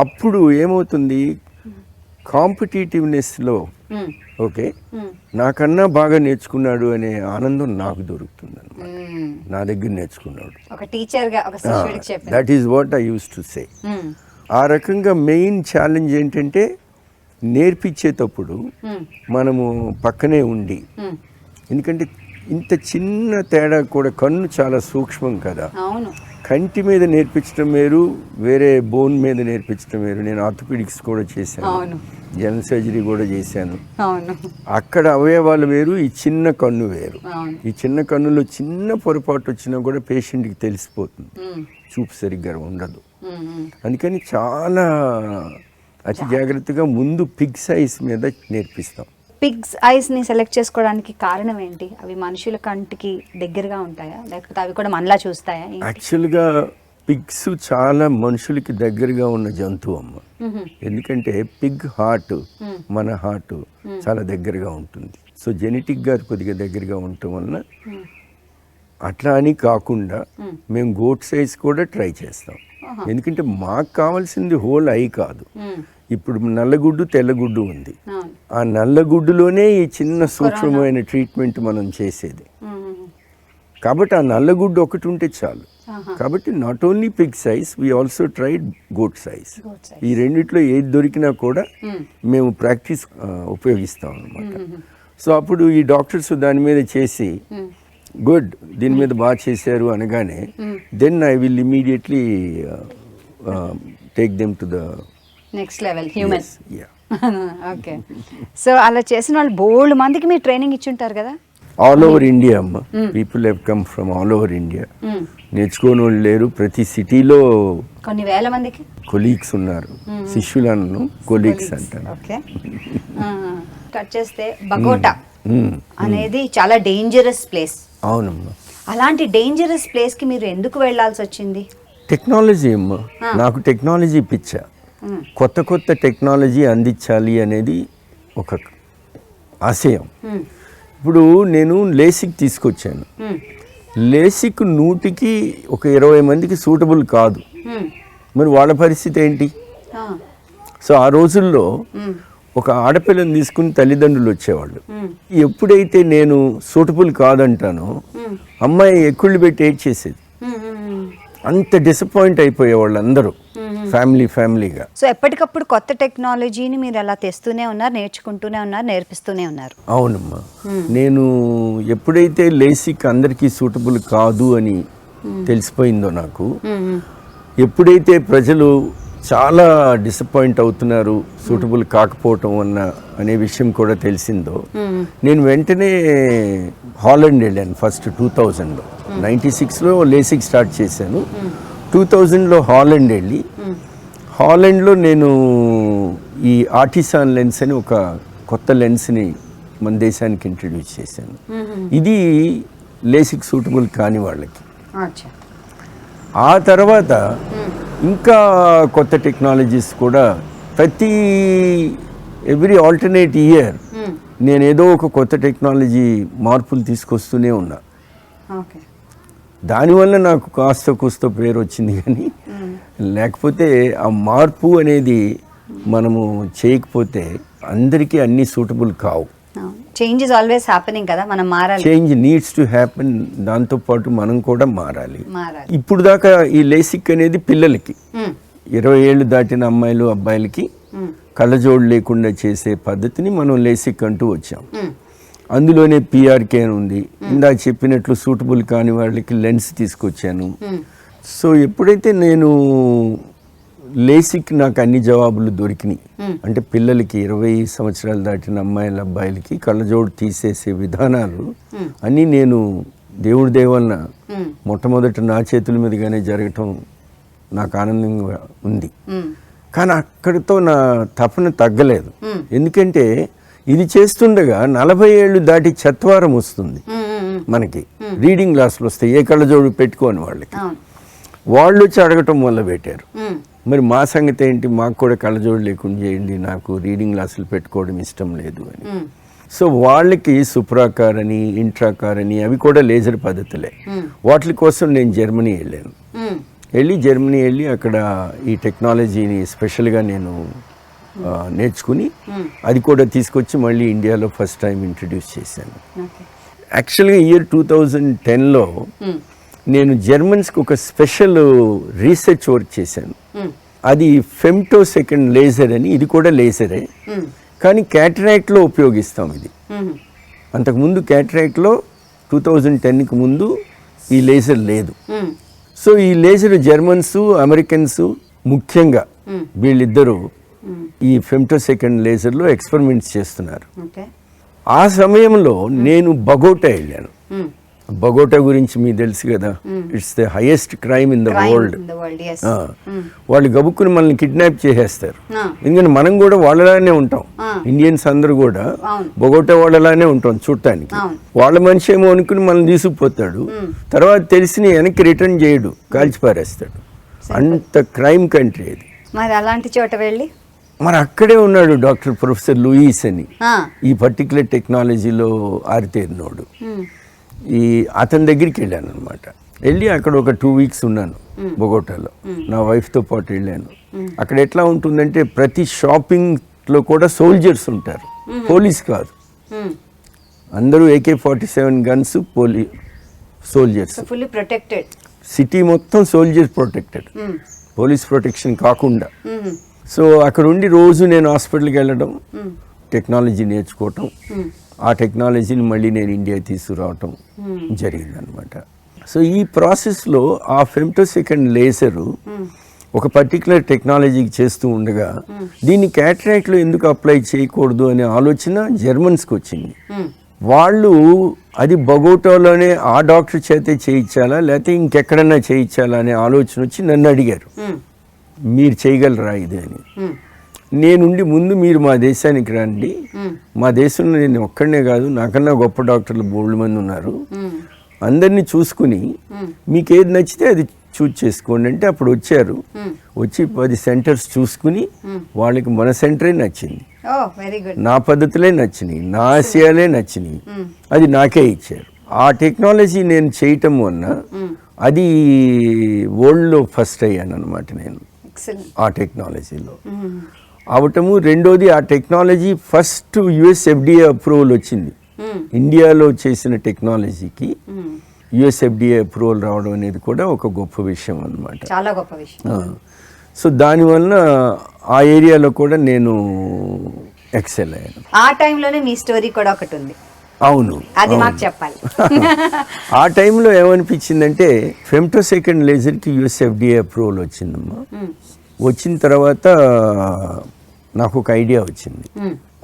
అప్పుడు ఏమవుతుంది, కాంపిటీటివ్నెస్లో ఓకే నాకన్నా బాగా నేర్చుకున్నాడు అనే ఆనందం నాకు దొరుకుతుంది అన్నమాట. నా దగ్గర నేర్చుకున్నాడు, that is what I use to say. ఆ రకంగా మెయిన్ ఛాలెంజ్ ఏంటంటే నేర్పించేటప్పుడు మనము పక్కనే ఉండి, ఎందుకంటే ఇంత చిన్న తేడా కూడా, కన్ను చాలా సూక్ష్మం కదా, కంటి మీద నేర్పించడం వేరు, వేరే బోన్ మీద నేర్పించడం వేరు. నేను ఆర్థోపెడిక్స్ కూడా చేశాను, జనరల్ సర్జరీ కూడా చేశాను. అక్కడ అవయవాలు వేరు, ఈ చిన్న కన్ను వేరు. ఈ చిన్న కన్నులో చిన్న పొరపాటు వచ్చినా కూడా పేషెంట్కి తెలిసిపోతుంది, చూపు సరిగ్గా ఉండదు. అందుకని చాలా అతి జాగ్రత్తగా ముందు పిగ్ సైజ్ మీద నేర్పిస్తాం. పిగ్స్ ఐస్ని సెలెక్ట్ చేసుకోవడానికి కారణం ఏంటి? అవి మనుషుల కంటికి దగ్గరగా ఉంటాయా, లేకపోతే అవి కూడా మనలా చూస్తాయా? యాక్చువల్గా పిగ్స్ చాలా మనుషులకి దగ్గరగా ఉన్న జంతువు అమ్మ. ఎందుకంటే పిగ్ హార్ట్ మన హార్ట్ చాలా దగ్గరగా ఉంటుంది. సో జెనెటిక్గా కొద్దిగా దగ్గరగా ఉండటం వలన అట్లా అని కాకుండా మేము గోట్ సైజ్ కూడా ట్రై చేస్తాం. ఎందుకంటే మాకు కావాల్సింది హోల్ ఐ కాదు. ఇప్పుడు నల్లగుడ్డు తెల్లగుడ్డు ఉంది, ఆ నల్లగుడ్డులోనే ఈ చిన్న సూక్ష్మమైన ట్రీట్మెంట్ మనం చేసేది. కాబట్టి ఆ నల్లగుడ్డు ఒకటి ఉంటే చాలు. కాబట్టి not only pig size, we also tried goat size. ఈ రెండిట్లో ఏది దొరికినా కూడా మేము ప్రాక్టీస్ ఉపయోగిస్తాం అన్నమాట. సో అప్పుడు ఈ డాక్టర్స్ దాని మీద చేసి గుడ్, దీని మీద బాగా చేశారు అనగానే then I will immediately take them to the next level human. Okay. So అలా చేసిన వాళ్ళు బోల్డ్ మందికి మీరు ట్రైనింగ్ ఇచ్చుంటారు కదా? ఆల్ ఓవర్ ఇండియా అమ్మ. People have come from all over India. నేర్చుకోని వాళ్ళు లేరు. ప్రతి సిటీలో కొన్ని వేల మందికి కొలీగ్స్ ఉన్నారు. శిష్యులను కొలీగ్స్ అంటారు. ఓకే. కట్ చేస్తే బగోటా అనేది చాలా డేంజరస్ ప్లేస్. అవునమ్మా. అలాంటి డేంజరస్ ప్లేస్ కి మీరు ఎందుకు వెళ్ళాల్సి వచ్చింది? టెక్నాలజీ అమ్మ. నాకు టెక్నాలజీ పిచ్చ. కొత్త కొత్త టెక్నాలజీ అందించాలి అనేది ఒక ఆశయం. ఇప్పుడు నేను లేసిక్ తీసుకొచ్చాను. లేసిక్ 100కి ఒక 20 మందికి సూటబుల్ కాదు. మరి వాళ్ళ పరిస్థితి ఏంటి? సో ఆ రోజుల్లో ఒక ఆడపిల్లని తీసుకుని తల్లిదండ్రులు వచ్చేవాళ్ళు. ఎప్పుడైతే నేను సూటబుల్ కాదంటానో అమ్మాయి ఎక్కుళ్ళు పెట్టి ఏడ్ చేసేది. అంత డిసప్పాయింట్ అయిపోయేవాళ్ళు అందరూ ఫ్యామిలీగా. సో ఎప్పటికప్పుడు కొత్త టెక్నాలజీని మీరు అలా తెస్తూనే ఉన్నారు, నేర్చుకుంటూనే ఉన్నారు, నేర్పిస్తూనే ఉన్నారు. అవునమ్మా. నేను ఎప్పుడైతే లేసిక్ అందరికీ సూటబుల్ కాదు అని తెలిసిపోయిందో నాకు, ఎప్పుడైతే ప్రజలు చాలా డిసప్పాయింట్ అవుతున్నారు సూటబుల్ కాకపోవటం అనే విషయం కూడా తెలిసిందో, నేను వెంటనే హాలండ్ వెళ్ళాను. ఫస్ట్ 2000లో, 96లో లేసిక్ స్టార్ట్ చేశాను. 2000లో హాలండ్ వెళ్ళి, హాలండ్లో నేను ఈ ఆర్టిసాన్ లెన్స్ అని ఒక కొత్త లెన్స్ని మన దేశానికి ఇంట్రడ్యూస్ చేశాను. ఇది లేసిక్ సూటబుల్ కాని వాళ్ళకి. ఆ తర్వాత ఇంకా కొత్త టెక్నాలజీస్ కూడా ఎవ్రీ ఆల్టర్నేట్ ఇయర్ నేను ఏదో ఒక కొత్త టెక్నాలజీ మార్పులు తీసుకొస్తూనే ఉన్నా. దానివల్ల నాకు కాస్త కూస్త పేరు వచ్చింది. కానీ లేకపోతే ఆ మార్పు అనేది మనము చేయకపోతే అందరికీ అన్నీ సూటబుల్ కావు. చేంజ్ ఇస్ ఆల్వేస్ హ్యాపెనింగ్ కదా, మనం మారాలి. Change needs to happen. దాంతోపాటు మనం కూడా మారాలి. ఇప్పుడు దాకా ఈ లేసిక్ అనేది పిల్లలకి 20 ఏళ్ళు దాటిన అమ్మాయిలు అబ్బాయిలకి కళ్ళజోడు లేకుండా చేసే పద్ధతిని మనం లేసిక్ అంటూ వచ్చాం. అందులోనే పిఆర్కే అని ఉంది. ఇందాక చెప్పినట్లు సూటబుల్ కాని వాళ్ళకి లెన్స్ తీసుకొచ్చాను. సో ఎప్పుడైతే నేను లేసిక్ నాకు అన్ని జవాబులు దొరికినాయి. అంటే పిల్లలకి 20 సంవత్సరాలు దాటిన అమ్మాయిల అబ్బాయిలకి కళ్ళజోడు తీసేసే విధానాలు అన్నీ నేను దేవుడి దేవలన మొట్టమొదట నా చేతుల మీదుగానే జరగటం నాకు ఆనందంగా ఉంది. కానీ అక్కడితో నా తపన తగ్గలేదు. ఎందుకంటే ఇది చేస్తుండగా 40 ఏళ్ళు దాటి చత్వారం వస్తుంది మనకి. రీడింగ్ గ్లాసులు వస్తాయి ఏ కళ్ళజోడు పెట్టుకోని వాళ్ళకి. వాళ్ళు వచ్చి అడగటం మొదలు పెట్టారు. మరి మా సంగతి ఏంటి, మాకు కూడా కళ్ళజోడు లేకుండా చేయండి, నాకు రీడింగ్ గ్లాసులు పెట్టుకోవడం ఇష్టం లేదు అని. సో వాళ్ళకి సుప్రాకార్ అని ఇంట్రాకార్ అని అవి కూడా లేజర్ పద్ధతులే. వాటి కోసం నేను జర్మనీ వెళ్ళాను. జర్మనీ వెళ్ళి అక్కడ ఈ టెక్నాలజీని స్పెషల్గా నేను నేర్చుకుని అది కూడా తీసుకొచ్చి మళ్ళీ ఇండియాలో ఫస్ట్ టైం ఇంట్రడ్యూస్ చేశాను. యాక్చువల్గా ఇయర్ 2010లో నేను జర్మన్స్కి ఒక స్పెషల్ రీసెర్చ్ వర్క్ చేశాను. అది ఫెమ్టోసెకండ్ లేజర్ అని. ఇది కూడా లేజరే, కానీ క్యాటరాక్ట్లో ఉపయోగిస్తాం ఇది. అంతకుముందు క్యాటరాక్ట్లో 2010కి ముందు ఈ లేజర్ లేదు. సో ఈ లేజర్ జర్మన్స్ అమెరికన్స్ ముఖ్యంగా వీళ్ళిద్దరూ ఈ ఫెమ్టోసెకండ్ లేజర్లో ఎక్స్పెరిమెంట్స్ చేస్తున్నారు. ఆ సమయంలో నేను బగోటా వెళ్ళాను. బగోటా గురించి మీకు తెలుసు కదా, it's the highest crime in the world. వాళ్ళు గబుక్కుని మనల్ని కిడ్నాప్ చేసేస్తారు. ఎందుకంటే మనం కూడా వాళ్ళలానే ఉంటాం, ఇండియన్స్ అందరూ కూడా బగోటా వాళ్ళలానే ఉంటాం చూడటానికి. వాళ్ళ మనిషి ఏమో అనుకుని మనల్ని తీసుకుపోతాడు, తర్వాత తెలిసి వెనక్కి రిటర్న్ చేయడు, కాల్చిపారేస్తాడు. అంత క్రైమ్ కంట్రీ అది. మరి అలాంటి చోట వెళ్ళి మరి అక్కడే ఉన్నాడు డాక్టర్ ప్రొఫెసర్ లూయిస్ అని, ఈ పర్టికులర్ టెక్నాలజీలో ఆరితేరినోడు. అతని దగ్గరికి వెళ్ళాను అనమాట. వెళ్ళి అక్కడ ఒక 2 వీక్స్ ఉన్నాను బొగోటాలో. నా వైఫ్తో పాటు వెళ్ళాను. అక్కడ ఎట్లా ఉంటుందంటే ప్రతి షాపింగ్లో కూడా సోల్జర్స్ ఉంటారు, పోలీస్ కాదు. అందరూ AK-47 guns, soldiers. Fully protected. City మొత్తం సోల్జర్స్ ప్రొటెక్టెడ్, పోలీస్ ప్రొటెక్షన్ కాకుండా. సో అక్కడ ఉండి రోజు నేను హాస్పిటల్కి వెళ్ళడం, టెక్నాలజీ నేర్చుకోవటం, ఆ టెక్నాలజీని మళ్ళీ నేను ఇండియా తీసుకురావటం జరిగిందనమాట. సో ఈ ప్రాసెస్లో ఆ ఫెమ్టోసెకండ్ లేజరు ఒక పర్టికులర్ టెక్నాలజీకి చేస్తూ ఉండగా దీన్ని క్యాటరాక్ట్లో ఎందుకు అప్లై చేయకూడదు అనే ఆలోచన జర్మన్స్కి వచ్చింది. వాళ్ళు అది బగోటాలోనే ఆ డాక్టర్ చేతే చేయించాలా లేకపోతే ఇంకెక్కడన్నా చేయించాలా అనే ఆలోచన వచ్చి నన్ను అడిగారు, మీరు చేయగలరా ఇది అని. నేనుండి ముందు మీరు మా దేశానికి రండి, మా దేశంలో నేను ఒక్కడనే కాదు, నాకన్నా గొప్ప డాక్టర్లు బోల్డ్ మంది ఉన్నారు, అందరినీ చూసుకుని మీకు ఏది నచ్చితే అది చూజ్ చేసుకోండి అంటే అప్పుడు వచ్చారు. వచ్చి 10 సెంటర్స్ చూసుకుని వాళ్ళకి మన సెంటరే నచ్చింది. ఓ వెరీ గుడ్. నా పద్ధతులే నచ్చినాయి, నా ఆశయాలే నచ్చినాయి, అది నాకే ఇచ్చారు. ఆ టెక్నాలజీ నేను చేయటం వలన అది వరల్డ్లో ఫస్ట్ అయ్యాను అనమాట నేను ఆ టెక్నాలజీలో అవటము. రెండోది ఆ technology first US FDA approval వచ్చింది. ఇండియాలో చేసిన టెక్నాలజీకి యుఎస్ FDA అప్రూవల్ రావడం అనేది కూడా ఒక గొప్ప విషయం అన్నమాట. చాలా గొప్ప విషయం. సో దానివల్ల ఆ ఏరియాలో కూడా నేను ఎక్సెల్ అయ్యాను. ఆ టైంలోనే మీ స్టోరీ కూడా ఒకటి ఉంది. అవును, అది మాకు చెప్పాలి. ఆ టైంలో ఏమనిపించిందంటే ఫెమ్టోసెకండ్ లేజర్కి యుఎస్ FDA అప్రూవల్ వచ్చిందమ్మా. వచ్చిన తర్వాత నాకు ఒక ఐడియా వచ్చింది,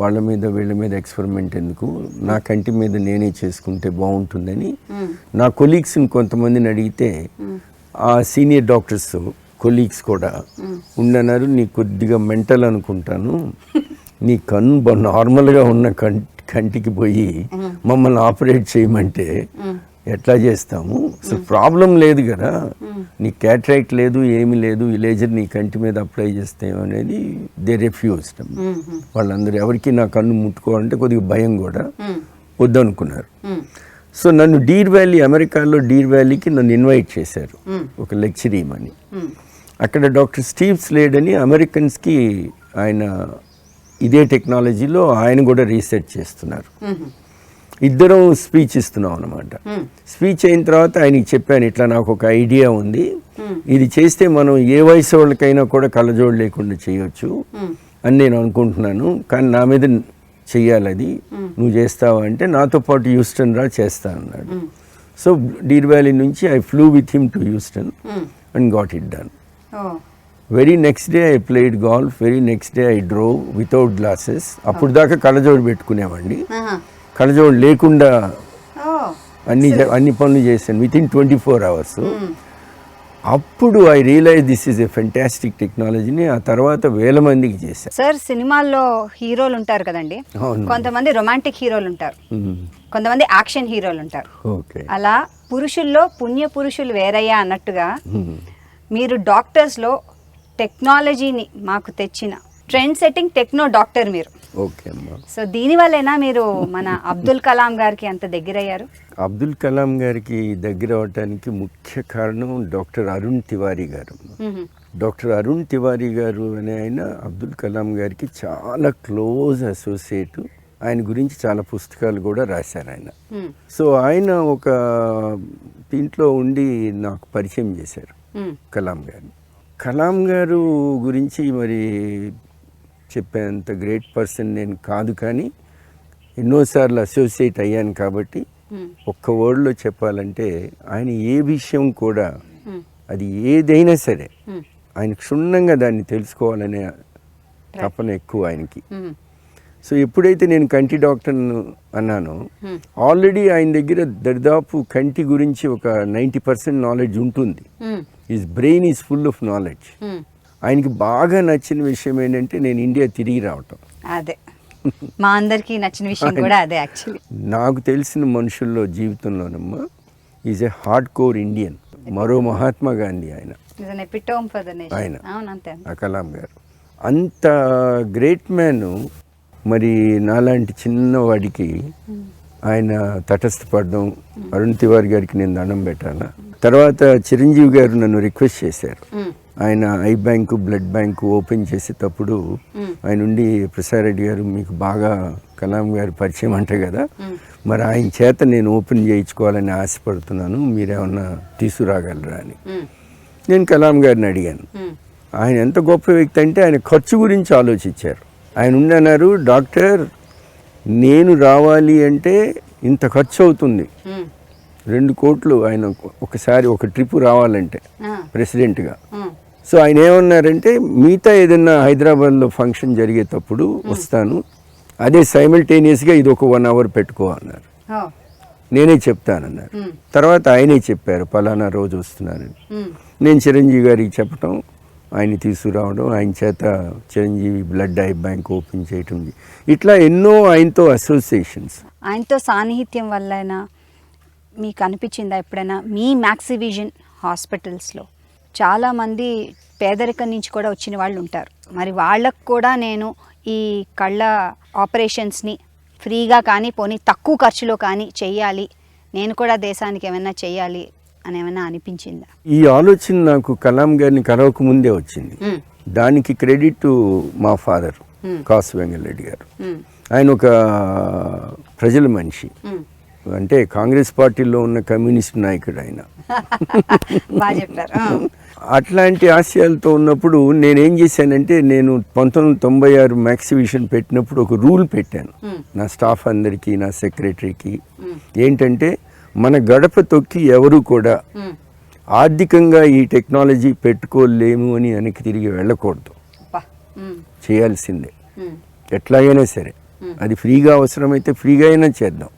వాళ్ళ మీద వీళ్ళ మీద ఎక్స్పెరిమెంట్ ఎందుకు, నా కంటి మీద నేనే చేసుకుంటే బాగుంటుందని నా కొలీగ్స్ని కొంతమందిని అడిగితే ఆ సీనియర్ డాక్టర్స్ కొలీగ్స్ కూడా ఉండన్నారు, నీ కొద్దిగా మెంటల్ అనుకుంటాను, నీ కన్ను నార్మల్గా ఉన్న కంటికి పోయి మమ్మల్ని ఆపరేట్ చేయమంటే ఎట్లా చేస్తాము, అసలు ప్రాబ్లం లేదు కదా, నీ క్యాట్రాక్ట్ లేదు ఏమీ లేదు, ఈ లేజర్ నీ కంటి మీద అప్లై చేస్తాం అనేది దే రిఫ్యూజ్డ్. వాళ్ళందరూ ఎవరికి నా కన్ను ముట్టుకోవాలంటే కొద్దిగా భయం కూడా వద్దనుకున్నారు. సో నన్ను డీర్ వ్యాలీ, అమెరికాలో డీర్ వ్యాలీకి నన్ను ఇన్వైట్ చేశారు ఒక లెక్చర్ ఇవ్వమని. అక్కడ డాక్టర్ స్టీవ్ స్లేడ్ అని అమెరికన్స్కి ఆయన ఇదే టెక్నాలజీలో ఆయన కూడా రీసెర్చ్ చేస్తున్నారు. ఇద్దరం స్పీచ్ ఇస్తున్నాం అనమాట. స్పీచ్ అయిన తర్వాత ఆయనకి చెప్పాను, ఇట్లా నాకు ఒక ఐడియా ఉంది, ఇది చేస్తే మనం ఏ వయసు వాళ్ళకైనా కూడా కళ్ళజోడు లేకుండా చేయొచ్చు అని నేను అనుకుంటున్నాను, కానీ నా మీద చెయ్యాలి, అది నువ్వు చేస్తావా అంటే నాతో పాటు హ్యూస్టన్ రా చేస్తా అన్నాడు. సో డీర్ వ్యాలీ నుంచి I flew with him to Houston and got it done. Very next day I played golf, very next day I drove without glasses. అప్పుడు దాకా కళ్ళజోడు పెట్టుకునేవాడిని, కళ్ళజోడు లేకుండా అన్ని పనులు చేశాను విత్ ఇన్ 24 hours. అప్పుడు I realize this is a fantastic టెక్నాలజీని. ఆ తర్వాత వేల మందికి చేశాను. సార్ సినిమాల్లో హీరోలు ఉంటారు కదండి, కొంతమంది రొమాంటిక్ హీరోలు ఉంటారు, కొంతమంది యాక్షన్ హీరోలు ఉంటారు. అలా పురుషుల్లో పుణ్య పురుషులు వేరయ్యా అన్నట్టుగా మీరు డాక్టర్స్లో టెక్నాలజీని మాకు తెచ్చిన ట్రెండ్ సెట్టింగ్ టెక్నో డాక్టర్ మీరు. ఓకే అమ్మా. సో దీనివల్లేనా మీరు మన అబ్దుల్ కలాం గారికి అంత దగ్గరయ్యారు? అబ్దుల్ కలాం గారికి దగ్గర అవడానికి ముఖ్య కారణం డాక్టర్ అరుణ్ తివారీ గారు. డాక్టర్ అరుణ్ తివారీ గారు అనే ఆయన అబ్దుల్ కలాం గారికి చాలా క్లోజ్ అసోసియేట్. ఆయన గురించి చాలా పుస్తకాలు కూడా రాశారు ఆయన. సో ఆయన ఒక దీంట్లో ఉండి నాకు పరిచయం చేశారు కలాం గారిని. కలాం గారు గురించి మరి చెప్పేంత గ్రేట్ పర్సన్ నేను కాదు, కానీ ఎన్నోసార్లు అసోసియేట్ అయ్యాను కాబట్టి ఒక్క వర్డ్లో చెప్పాలంటే ఆయన ఏ విషయం కూడా అది ఏదైనా సరే ఆయన క్షుణ్ణంగా దాన్ని తెలుసుకోవాలనే తపన ఎక్కువ ఆయనకి. సో ఎప్పుడైతే నేను కంటి డాక్టర్ను అన్నానో ఆల్రెడీ ఆయన దగ్గర దరిదాపు కంటి గురించి ఒక 90% నాలెడ్జ్ ఉంటుంది. His brain is full of knowledge. ఆయనకి బాగా నచ్చిన విషయం ఏంటంటే నేను ఇండియా తిరిగి రావటం. అదే మా అందరికీ నచ్చిన విషయం కూడా అదే. యాక్చువల్లీ నాకు తెలిసిన మనుషుల్లో జీవితంలోనమ్మా is a hard core Indian. మరో మహాత్మా గాంధీ ఆయన, ఆయన కలాం గారు. అంత గ్రేట్ మ్యాన్ మరి నాలాంటి చిన్నవాడికి ఆయన తటస్థపడడం. అరుణ్ తివారీ గారికి నేను దండం పెట్టాలా. తర్వాత చిరంజీవి గారు నన్ను రిక్వెస్ట్ చేశారు, ఆయన I bank blood bank open చేసేటప్పుడు ఆయన ఉండి, ప్రసాద్ రెడ్డి గారు మీకు బాగా కలాం గారు పరిచయం అంటే కదా, మరి ఆయన చేత నేను ఓపెన్ చేయించుకోవాలని ఆశపడుతున్నాను, మీరేమన్నా తీసుకురాగలరా అని. నేను కలాం గారిని అడిగాను. ఆయన ఎంత గొప్ప వ్యక్తి అంటే ఆయన ఖర్చు గురించి ఆలోచించారు. ఆయన ఉండి అన్నారు, డాక్టర్ నేను రావాలి అంటే ఇంత ఖర్చు అవుతుంది, 2 కోట్లు ఆయన ఒకసారి ఒక ట్రిప్ రావాలంటే ప్రెసిడెంట్గా. సో ఆయన ఏమన్నారంటే మిగతా ఏదైనా హైదరాబాద్లో ఫంక్షన్ జరిగేటప్పుడు వస్తాను, అదే సైమల్టేనియస్గా ఇది ఒక 1 hour పెట్టుకో అన్నారు. నేనే చెప్తానన్నారు. తర్వాత ఆయనే చెప్పారు పలానా రోజు వస్తున్నానని. నేను చిరంజీవి గారికి చెప్పటం, ఆయన తీసుకురావడం, ఆయన చేత Chiranjeevi blood I bank open చేయటం, ఇట్లా ఎన్నో ఆయనతో అసోసియేషన్స్. ఆయనతో సాన్నిహిత్యం వల్లైనా మీకు అనిపించిందా ఎప్పుడైనా మీ మ్యాక్సివిజన్ హాస్పిటల్స్లో చాలామంది పేదరికం నుంచి కూడా వచ్చిన వాళ్ళు ఉంటారు. మరి వాళ్ళకు కూడా నేను ఈ కళ్ళ ఆపరేషన్స్ని ఫ్రీగా కానీ పోనీ తక్కువ ఖర్చులో కానీ చెయ్యాలి, నేను కూడా దేశానికి ఏమైనా చెయ్యాలి అని ఏమైనా అనిపించిందా? ఈ ఆలోచన నాకు కలాం గారిని కలవక ముందే వచ్చింది. దానికి క్రెడిట్ మా ఫాదర్ కాసు వెంగళరెడ్డి గారు. ఆయన ఒక ప్రజల మనిషి, అంటే కాంగ్రెస్ పార్టీలో ఉన్న కమ్యూనిస్ట్ నాయకుడు ఆయన. బాగా చెప్పారు. అట్లాంటి ఆశయాలతో ఉన్నప్పుడు నేనేం చేశానంటే, నేను 1996 మ్యాక్సిబిషన్ పెట్టినప్పుడు ఒక రూల్ పెట్టాను నా స్టాఫ్ అందరికీ, నా సెక్రటరీకి. ఏంటంటే, మన గడప తొక్కి ఎవరు కూడా ఆర్థికంగా ఈ టెక్నాలజీ పెట్టుకోలేము అని వెనక్కి తిరిగి వెళ్ళకూడదు, చేయాల్సిందే ఎట్లాగైనా సరే. అది ఫ్రీగా అవసరమైతే ఫ్రీగా అయినా చేద్దాం,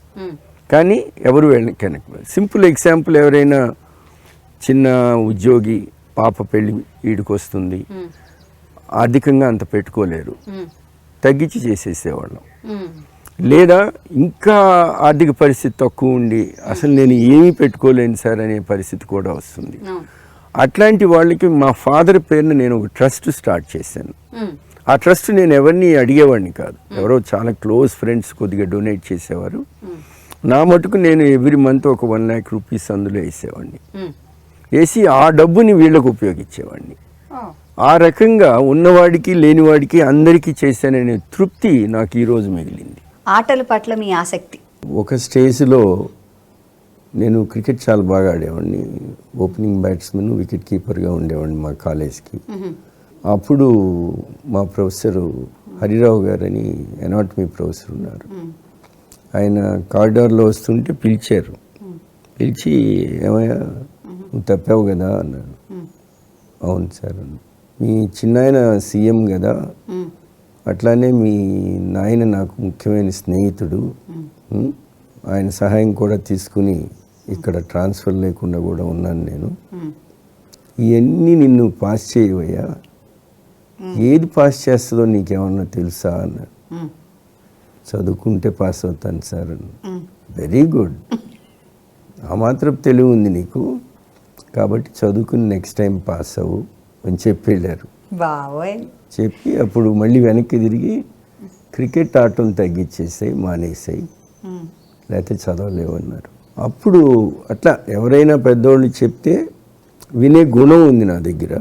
కానీ ఎవరు వెనక్కి. సింపుల్ ఎగ్జాంపుల్, ఎవరైనా చిన్న ఉద్యోగి పాప పెళ్ళి వీడికి వస్తుంది, ఆర్థికంగా అంత పెట్టుకోలేరు, తగ్గించి చేసేసేవాళ్ళం. లేదా ఇంకా ఆర్థిక పరిస్థితి తక్కువ ఉండి అసలు నేను ఏమీ పెట్టుకోలేను సార్ అనే పరిస్థితి కూడా వస్తుంది. అట్లాంటి వాళ్ళకి మా ఫాదర్ పేరున నేను ఒక ట్రస్ట్ స్టార్ట్ చేశాను. ఆ ట్రస్ట్ నేను ఎవరిని అడిగేవాడిని కాదు, ఎవరో చాలా క్లోజ్ ఫ్రెండ్స్ కొద్దిగా డొనేట్ చేసేవారు. నా మటుకు నేను ఎవ్రీ మంత్ ఒక 1 lakh రూపీస్ అందులో వేసేవాడిని. వేసి ఆ డబ్బుని వీళ్ళకు ఉపయోగించేవాడిని. ఆ రకంగా ఉన్నవాడికి లేనివాడికి అందరికీ చేశాననే తృప్తి నాకు ఈరోజు మిగిలింది. ఆటల పట్ల మీ ఆసక్తి? ఒక స్టేజ్లో నేను క్రికెట్ చాలా బాగా ఆడేవాడిని. ఓపెనింగ్ బ్యాట్స్మెన్, వికెట్ కీపర్గా ఉండేవాడిని మా కాలేజ్కి. అప్పుడు మా ప్రొఫెసరు హరిరావు గారని ఎనాటమీ ప్రొఫెసర్ ఉన్నారు. ఆయన కారిడార్లో వస్తుంటే పిలిచారు. పిలిచి, ఏమయ్యా నువ్వు తప్పావు కదా అన్నాడు. అవును సార్. మీ చిన్నాయన సీఎం కదా, అట్లానే మీ నాయన నాకు ముఖ్యమైన స్నేహితుడు, ఆయన సహాయం కూడా తీసుకుని ఇక్కడ ట్రాన్స్ఫర్ లేకుండా కూడా ఉన్నాను నేను. ఇవన్నీ నిన్ను పాస్ చేయవయ్యా, ఏది పాస్ చేస్తుందో నీకేమన్నా తెలుసా అన్నాడు. చదువుకుంటే పాస్ అవుతాను సార్ అన్న. వెరీ గుడ్, ఆ మాత్రం తెలివి ఉంది నీకు, కాబట్టి చదువుకుని నెక్స్ట్ టైం పాస్ అవ్వు అని చెప్పి వెళ్ళారు. చెప్పి అప్పుడు మళ్ళీ వెనక్కి తిరిగి క్రికెట్ ఆటం తగ్గించేసాయి, మానేసాయి, లేకపోతే చదవలేవన్నారు. అప్పుడు అట్లా ఎవరైనా పెద్దవాళ్ళు చెప్తే వినే గుణం ఉంది నా దగ్గర,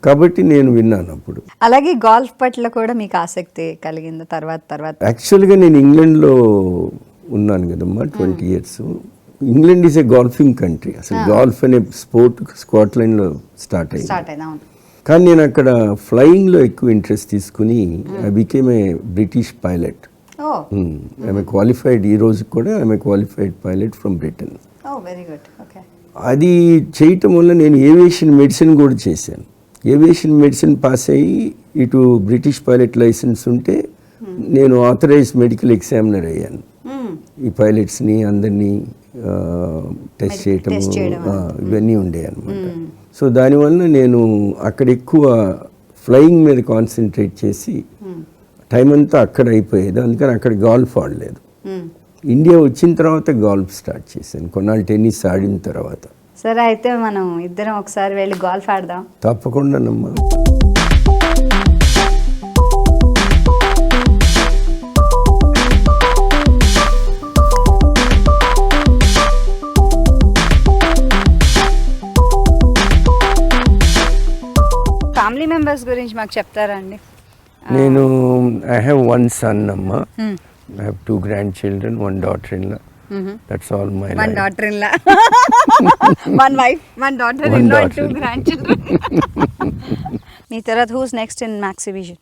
కాబట్టి నేను విన్నాను. అప్పుడు అలాగే గోల్ఫ్ పట్ల కూడా మీకు ఆసక్తి కలిగింది తర్వాత? యాక్చువల్గా నేను ఇంగ్లాండ్లో ఉన్నాను కదమ్మా 20 years. England is a golfing country. అసలు గోల్ఫ్ అనే స్పోర్ట్ స్కాట్లాండ్లో స్టార్ట్ అయింది. కానీ నేను అక్కడ ఫ్లయింగ్లో ఎక్కువ ఇంట్రెస్ట్ తీసుకుని I became a British pilot. I'm qualified, ఈ రోజు కూడా I'm qualified pilot from Britain. అది చేయటం వల్ల నేను ఏవియేషన్ మెడిసిన్ కూడా చేశాను. ఏవియేషన్ మెడిసిన్ పాస్ అయ్యి ఇటు బ్రిటిష్ పైలట్ లైసెన్స్ ఉంటే నేను ఆథరైజ్డ్ మెడికల్ ఎగ్జామినర్ అయ్యాను. ఈ పైలట్స్ని అందరినీ టెస్ట్ చేయటము ఇవన్నీ ఉండేవి అనమాట. సో దానివల్ల నేను అక్కడ ఎక్కువ ఫ్లయింగ్ మీద కాన్సన్ట్రేట్ చేసి టైం అంతా అక్కడ అయిపోయేది. అందుకని అక్కడ గోల్ఫ్ ఆడలేదు. ఇండియా వచ్చిన తర్వాత గోల్ఫ్ స్టార్ట్ చేశాను, కొన్నాళ్ళు టెన్నిస్ ఆడిన తర్వాత. సరే, అయితే మనం ఇద్దరం ఒకసారి వెళ్ళి గోల్ఫ్ ఆడదాం. తప్పకుండానమ్మా. ఫ్యామిలీ మెంబర్స్ గురించి మాకు చెప్తారా అండి? నేను ఐ హ్యావ్ 1 son అమ్మా. I have 2 grandchildren, 1 daughter-in-law. That's all my life. 1 daughter-in-law, 1 wife, 1 daughter-in-law, and 2 grandchildren. మీ తర్వాత who's next in Maxivision?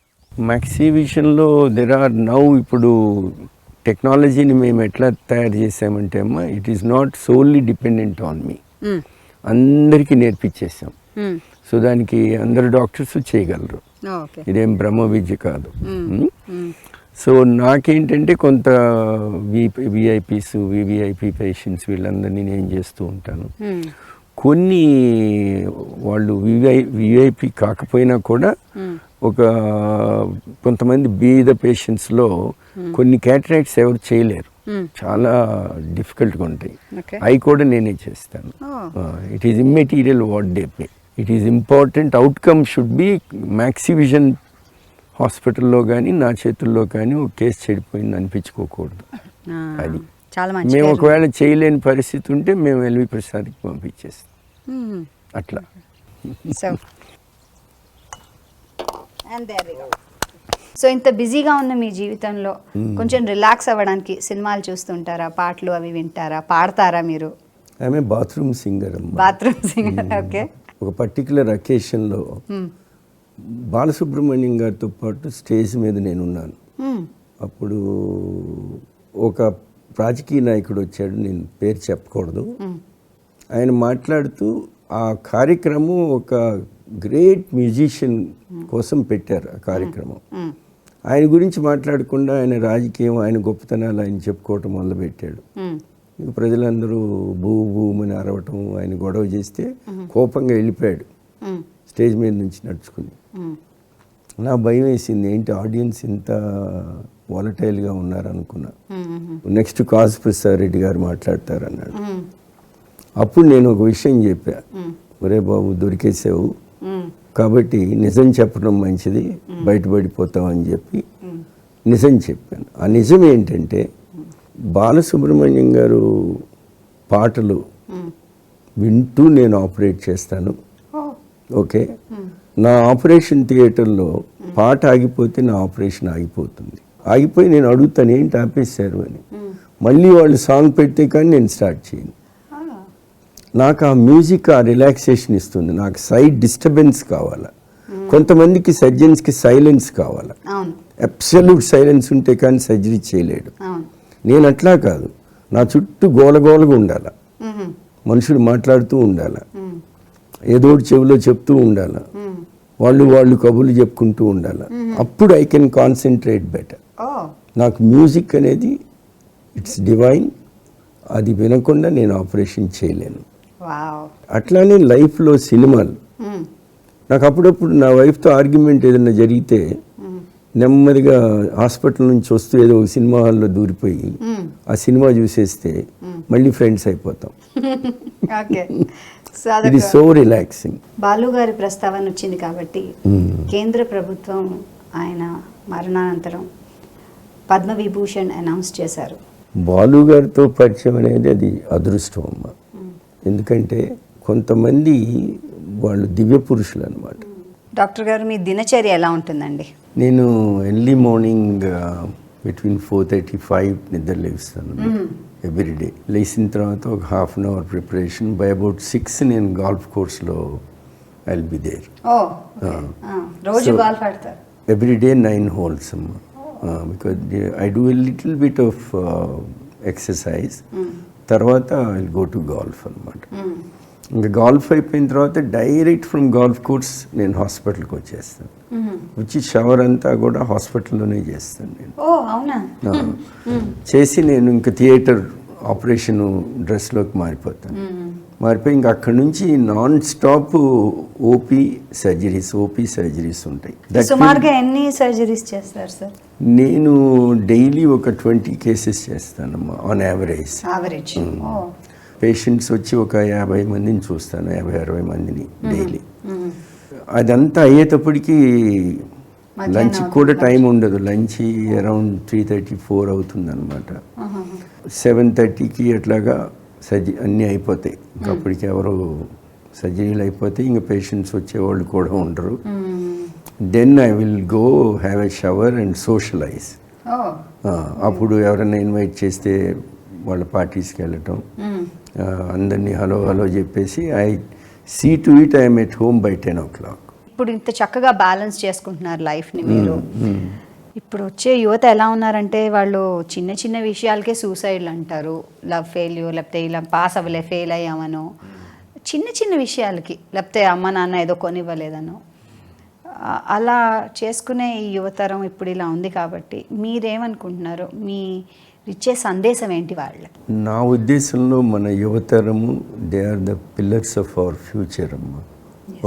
Maxivisionలో there are now ఇప్పుడు టెక్నాలజీని మేము ఎట్లా తయారు చేసామంటే అమ్మా, it is not solely dependent on me. అందరికీ నేర్పించేసాం. సో దానికి అందరు డాక్టర్స్ చేయగలరు, ఇదేం బ్రహ్మ విద్య కాదు. సో నాకేంటంటే కొంత విఐపీస్, వివిఐపి పేషెంట్స్ వీళ్ళందరినీ నేను చేస్తూ ఉంటాను. కొన్ని వాళ్ళు విఐపి కాకపోయినా కూడా ఒక కొంతమంది బీద పేషెంట్స్లో కొన్ని క్యాటరాక్ట్స్ ఎవరు చేయలేరు, చాలా డిఫికల్ట్గా ఉంటాయి. అవి కూడా నేనే చేస్తాను. It is immaterial what they pay. It is important. Outcome should be Maxivision హాస్పిటల్లో కానీ నా చేతుల్లో కానీ ఒక కేసు చెడిపోయింది అనిపించుకోకూడదు. అది చాలా మంచి మేము పేరు. ఒకవేళ చేయలేని పరిస్థితి ఉంటే మేము ఎల్వి ప్రసాద్కి పంపించేస్తాం. మ్మ్. అట్లా so and there we go. So ఇంత బిజీగా ఉన్న మీ జీవితంలో కొంచెం రిలాక్స్ అవ్వడానికి సినిమాలు చూస్తుంటారా, పాటలు అవి వింటారా, పాడతారా మీరు? ఆమె బాత్రూమ్ సింగర్ అమ్మ. Bathroom singer. ఓకే. ఒక పర్టికులర్ అకేషన్లో బాలసుబ్రహ్మణ్యం గారితో పాటు స్టేజ్ మీద నేనున్నాను. అప్పుడు ఒక రాజకీయ నాయకుడు వచ్చాడు, నేను పేరు చెప్పకూడదు. ఆయన మాట్లాడుతూ ఆ కార్యక్రమం ఒక గ్రేట్ మ్యూజిషియన్ కోసం పెట్టారు ఆ కార్యక్రమం. ఆయన గురించి మాట్లాడకుండా ఆయన రాజకీయం, ఆయన గొప్పతనాలు ఆయన చెప్పుకోవటం మొదలుపెట్టాడు. ఇక ప్రజలందరూ భూమని అరవటం, ఆయన గొడవ చేస్తే కోపంగా వెళ్ళిపోయాడు స్టేజ్ మీద నుంచి నడుచుకుని. నా భయం వేసింది, ఏంటి ఆడియన్స్ ఇంత వాలటైల్గా ఉన్నారనుకున్నా. నెక్స్ట్ కాసు ప్రసాద్ రెడ్డి గారు మాట్లాడతారు అన్నాడు. అప్పుడు నేను ఒక విషయం చెప్పా, ఒరే బాబు దొరికేసావు కాబట్టి నిజం చెప్పడం మంచిది, బయటపడిపోతావు అని చెప్పి నిజం చెప్పాను. ఆ నిజం ఏంటంటే బాలసుబ్రహ్మణ్యం గారు పాటలు వింటూ నేను ఆపరేట్ చేస్తాను. ఓకే, నా ఆపరేషన్ థియేటర్లో పాట ఆగిపోతే నా ఆపరేషన్ ఆగిపోతుంది. ఆగిపోయి నేను అడుగుతాను ఏంటి ఆపేశారు అని. మళ్ళీ వాళ్ళు సాంగ్ పెడితే కానీ నేను స్టార్ట్ చేయను. నాకు ఆ మ్యూజిక్ ఆ రిలాక్సేషన్ ఇస్తుంది. నాకు సైడ్ డిస్టర్బెన్స్ కావాలా. కొంతమందికి సర్జన్స్కి సైలెన్స్ కావాలా. అబ్సల్యూట్ సైలెన్స్ ఉంటే కానీ సర్జరీ చేయలేడు. నేను అట్లా కాదు, నా చుట్టూ గోలగోలగా ఉండాల, మనుషులు మాట్లాడుతూ ఉండాల, ఏదో చెవిలో చెప్తూ ఉండాల, వాళ్ళు కబుర్లు చెప్పుకుంటూ ఉండాల. అప్పుడు ఐ కెన్ కాన్సన్ట్రేట్ బెటర్. నాకు మ్యూజిక్ అనేది ఇట్స్ డివైన్. అది వినకుండా నేను ఆపరేషన్ చేయలేను. అట్లానే లైఫ్లో సినిమాలు, నాకు అప్పుడప్పుడు నా వైఫ్తో ఆర్గ్యుమెంట్ ఏదైనా జరిగితే నెమ్మదిగా హాస్పిటల్ నుంచి వస్తూ ఏదో ఒక సినిమా హాల్లో దూరిపోయి ఆ సినిమా చూసేస్తే మళ్ళీ ఫ్రెండ్స్ అయిపోతాం. ఇది సో రిలాక్సింగ్. బాలు గారి ప్రస్తావన వచ్చింది కాబట్టి కేంద్ర ప్రభుత్వం ఆయన మరణానంతరం పద్మవిభూషణ్ అనౌన్స్ చేశారు. బాలు గారితో పరిచయం అనేది అది అదృష్టం అమ్మ. ఎందుకంటే కొంతమంది వాళ్ళు దివ్య పురుషులు అనమాట. డాక్టర్ గారు మీ దినచర్య ఎలా ఉంటుందండి? నేను ఎర్లీ మార్నింగ్ బిట్వీన్ 4:35 నిద్ర లేస్తాను ఎవ్రీడే. లేచిన తర్వాత ఒక half an hour preparation. By about 6 నేను గాల్ఫ్ కోర్స్లో ఐ విల్ బి దేర్. రోజు గాల్ఫ్ ఆడతారు? ఎవ్రీడే 9 holes అమ్మ. Because I do a little bit of exercise, తర్వాత I will go to golf అనమాట. ఇంకా గాల్ఫ్ అయిపోయిన తర్వాత డైరెక్ట్ ఫ్రమ్ గాల్ఫ్ కోర్స్ నేను హాస్పిటల్కి వచ్చేస్తాను. వచ్చి షవర్ అంతా కూడా హాస్పిటల్లోనే చేస్తాను నేను. చేసి నేను ఇంకా థియేటర్ ఆపరేషన్ డ్రెస్లోకి మారిపోతాను. మారిపోయి ఇంకా అక్కడి నుంచి నాన్ స్టాప్ ఓపీ సర్జరీస్ ఉంటాయి. సుమారుగా ఎన్ని సర్జరీస్ చేస్తారు సార్? నేను డైలీ ఒక 20 cases చేస్తానమ్మా ఆన్ యావరేజ్. పేషెంట్స్ వచ్చి ఒక 50 మందిని చూస్తాను, 50-60 మందిని డైలీ. అదంతా అయ్యేటప్పటికి లంచ్ కూడా టైం ఉండదు. లంచ్ అరౌండ్ 3:30-4 అవుతుంది అనమాట. 7:30కి అట్లాగా అన్నీ అయిపోతాయి. ఇంకా అప్పటికి ఎవరు సర్జరీలు అయిపోతాయి, ఇంకా పేషెంట్స్ వచ్చేవాళ్ళు కూడా ఉండరు. Then I will go have a shower and socialize. అప్పుడు ఎవరైనా ఇన్వైట్ చేస్తే వాళ్ళ పార్టీస్కి వెళ్ళటం, అందరినీ హలో చెప్పేసి I see to it I'm at home by 10 o'clock. ఇప్పుడు ఇంత చక్కగా బ్యాలెన్స్ చేసుకుంటున్నారు లైఫ్ని మీరు. ఇప్పుడు వచ్చే యువత ఎలా ఉన్నారంటే వాళ్ళు చిన్న చిన్న విషయాలకే సూసైడ్లు అంటారు. లవ్ ఫెయిల్యూర్, లేకపోతే ఇలా పాస్ అవ్వలే ఫెయిల్ అయ్యామనో, చిన్న చిన్న విషయాలకి, లేకపోతే అమ్మ నాన్న ఏదో కొనివ్వలేదనో అలా చేసుకునే ఈ యువతరం ఇప్పుడు ఇలా ఉంది. కాబట్టి మీరేమనుకుంటున్నారు? మీ ఇచ్చే సందేశం ఏంటి వాళ్ళకి? నా ఉద్దేశంలో మన యువతరము they are the pillars of our future అమ్మ.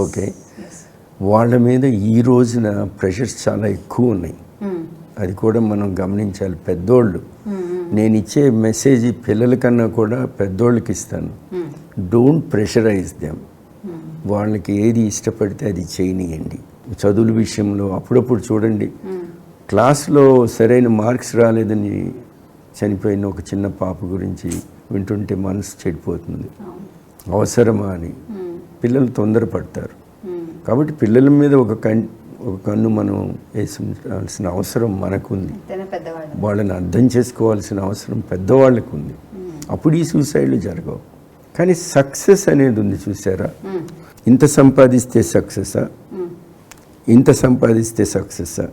ఓకే, వాళ్ళ మీద ఈ రోజున ప్రెషర్స్ చాలా ఎక్కువ ఉన్నాయి. అది కూడా మనం గమనించాలి. పెద్దోళ్ళు, నేను ఇచ్చే మెసేజ్ పిల్లల కన్నా కూడా పెద్దోళ్ళకి ఇస్తాను. Don't pressurise them. వాళ్ళకి ఏది ఇష్టపడితే అది చేయనియండి. చదువుల విషయంలో అప్పుడప్పుడు చూడండి, క్లాస్లో సరైన మార్క్స్ రాలేదని చనిపోయిన ఒక చిన్న పాప గురించి వింటుంటే మనసు చెడిపోతుంది. అవసరమా అని పిల్లలు తొందరపడతారు. కాబట్టి పిల్లల మీద ఒక కన్ను మనం వేసుకోవాల్సిన అవసరం మనకుంది. వాళ్ళని అర్థం చేసుకోవాల్సిన అవసరం పెద్దవాళ్ళకు ఉంది. అప్పుడు ఈ సూసైడ్లు జరగవు. కానీ సక్సెస్ అనేది ఉంది చూసారా, ఇంత సంపాదిస్తే సక్సెసా, ఇంత సంపాదిస్తే సక్సెసా,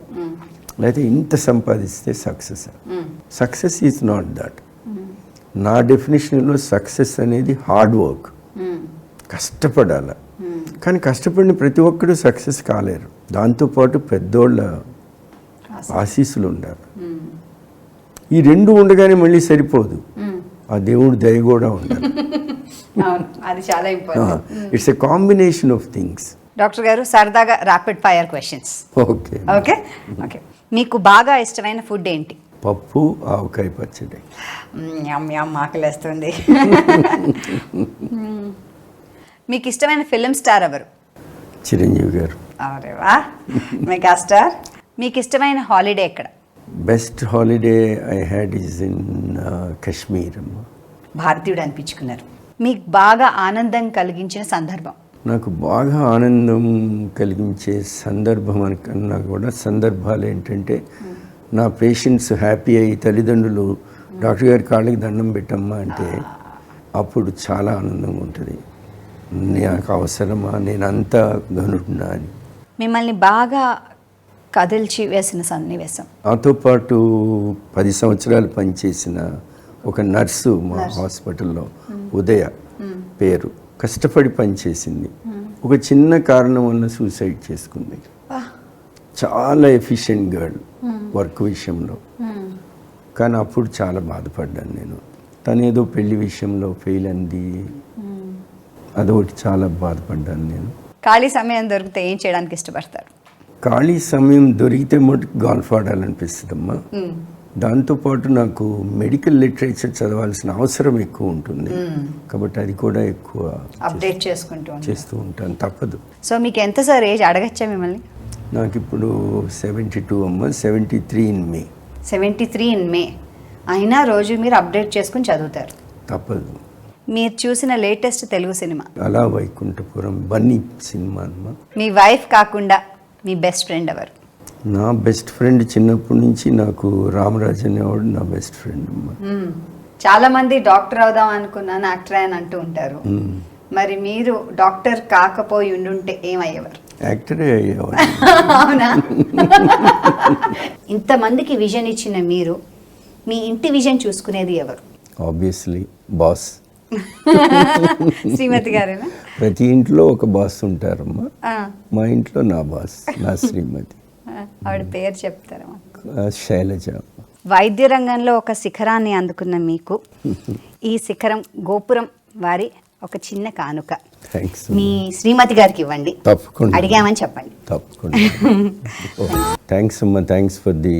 లేకపోతే ఇంత సంపాదిస్తే సక్సెసా? Success is not that. నా డెఫినేషన్లో సక్సెస్ అనేది హార్డ్ వర్క్, కష్టపడాల. కానీ కష్టపడిన ప్రతి ఒక్కరు సక్సెస్ కాలేరు. దాంతోపాటు పెద్దోళ్ళ ఆశీస్సులు ఉండాలి. ఈ రెండు ఉండగానే మళ్ళీ సరిపోదు, ఆ దేవుడు దయ కూడా ఉండాలి. అది చాలా important. It's a combination of things. Doctor గారు సరదాగా rapid fire questions. Okay okay okay. మీకు బాగా ఇష్టమైన ఫుడ్ ఏంటి? పప్పు, ఆవకాయ పచ్చడి. ఆకలేస్తుంది. మీకు ఇష్టమైన ఫిలిం స్టార్ ఎవరు? చిరంజీవి గారు. అరేవా, మెగాస్టార్. మీకు ఇష్టమైన హాలిడే ఎక్కడ? Best holiday I had is in Kashmir. భారతీయుడు అనిపించుకున్నారు. మీకు బాగా ఆనందం కలిగించిన సందర్భం? నాకు బాగా ఆనందం కలిగించే సందర్భం కన్నా కూడా సందర్భాలు ఏంటంటే, నా పేషెంట్స్ హ్యాపీ అయ్యి తల్లిదండ్రులు డాక్టర్ గారి కాళ్ళకి దండం పెట్టమ్మా అంటే అప్పుడు చాలా ఆనందంగా ఉంటుంది. నాకు అవసరమా, నేను అంతా గనుడున్నా అని. మిమ్మల్ని బాగా కదిల్చి వేసిన సన్నివేశం? నాతో పాటు 10 సంవత్సరాలు పనిచేసిన ఒక నర్సు మా హాస్పిటల్లో, ఉదయ పేరు, కష్టపడి పనిచేసింది. ఒక చిన్న కారణం వల్ల సూసైడ్ చేసుకుంది. చాలా ఎఫిషియెంట్ గర్ల్ వర్క్ విషయంలో. కానీ అప్పుడు చాలా బాధపడ్డాను నేను. తను ఏదో పెళ్లి విషయంలో ఫెయిల్ అంది, అదొకటి చాలా బాధపడ్డాను నేను. ఖాళీ సమయం దొరికితే ఏం చేయడానికి ఇష్టపడతారు? ఖాళీ సమయం దొరికితే మటుకు గాల్ఫ్ ఆడాలనిపిస్తుందమ్మా. దాంతోపాటు నాకు మెడికల్ లిటరేచర్ చదవాల్సిన అవసరం ఎక్కువ ఉంటుంది. కాబట్టి అది కూడా ఎక్కువ అప్డేట్ చేస్తూ ఉంటాను, తప్పదు. సో మీకు ఎంత సార్ ఏజ్ అడగచ్చా మిమ్మల్ని? నాకు ఇప్పుడు 72 అమ్మ, 73 ఇన్ మే. 73 ఇన్ మే. అయినా రోజు మీరు అప్డేట్ చేసుకుని చదువుతారు? తప్పదు. మీరు చూసిన లేటెస్ట్ తెలుగు సినిమా? అలా వైకుంఠపురం బన్నీ సినిమా అమ్మ. మీ వైఫ్ కాకుండా మీ బెస్ట్ ఫ్రెండ్ ఎవరు? నా బెస్ట్ ఫ్రెండ్ చిన్నప్పటి నుంచి నాకు రామరాజ్ అనేవాడు నా బెస్ట్ ఫ్రెండ్ అమ్మ. చాలా మంది డాక్టర్ అవుదాం అనుకున్నాను, యాక్టర్ అని అంటూ ఉంటారు. మరి మీరు డాక్టర్ కాకపోయి ఉండుంటే ఏమయ్యేవారు? యాక్టరే అయ్యేవాడు. అవునా? ఇంతమందికి విజన్ ఇచ్చిన మీరు మీ ఇంటి విజన్ చూసుకునేది ఎవరు? Obviously boss. శ్రీమతి గారేనా? ప్రతి ఇంట్లో ఒక బాస్ ఉంటారమ్మా. మా ఇంట్లో నా బాస్, నా శ్రీమతి. ఆవిడ పేరు చెప్తారమ్మా? శైలజ. వైద్య రంగంలో ఒక శిఖరాన్ని అందుకున్న మీకు ఈ శిఖరం గోపురం వారి ఒక చిన్న కానుక థ్యాంక్స్. మీ శ్రీమతి గారికి ఇవ్వండి. తప్పకుండా అడిగామని చెప్పండి. తప్పకుండా. థ్యాంక్స్ అమ్మా, thanks for the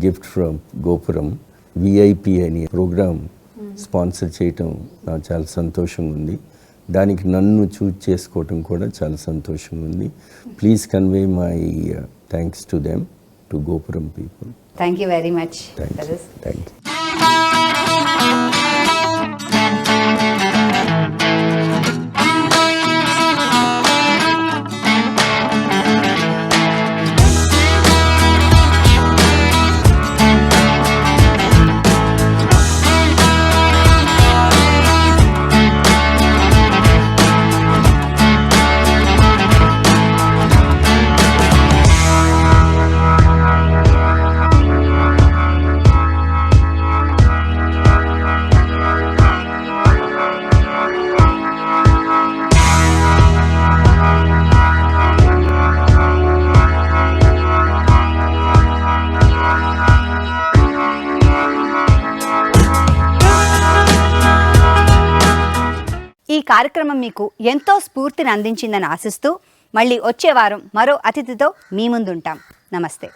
gift from గోపురం. విఐపి అనే ప్రోగ్రామ్ స్పాన్సర్ చేయటం నాకు చాలా సంతోషంగా ఉంది. దానికి నన్ను చూజ్ చేసుకోవటం కూడా చాలా సంతోషంగా ఉంది. Please convey my thanks to them, to Gopuram people. Thank you very much. Thank you. ఈ కార్యక్రమం మీకు ఎంతో స్ఫూర్తిని అందించిందని ఆశిస్తూ మళ్ళీ వచ్చే వారం మరో అతిథితో మీ ముందుంటాం. నమస్తే.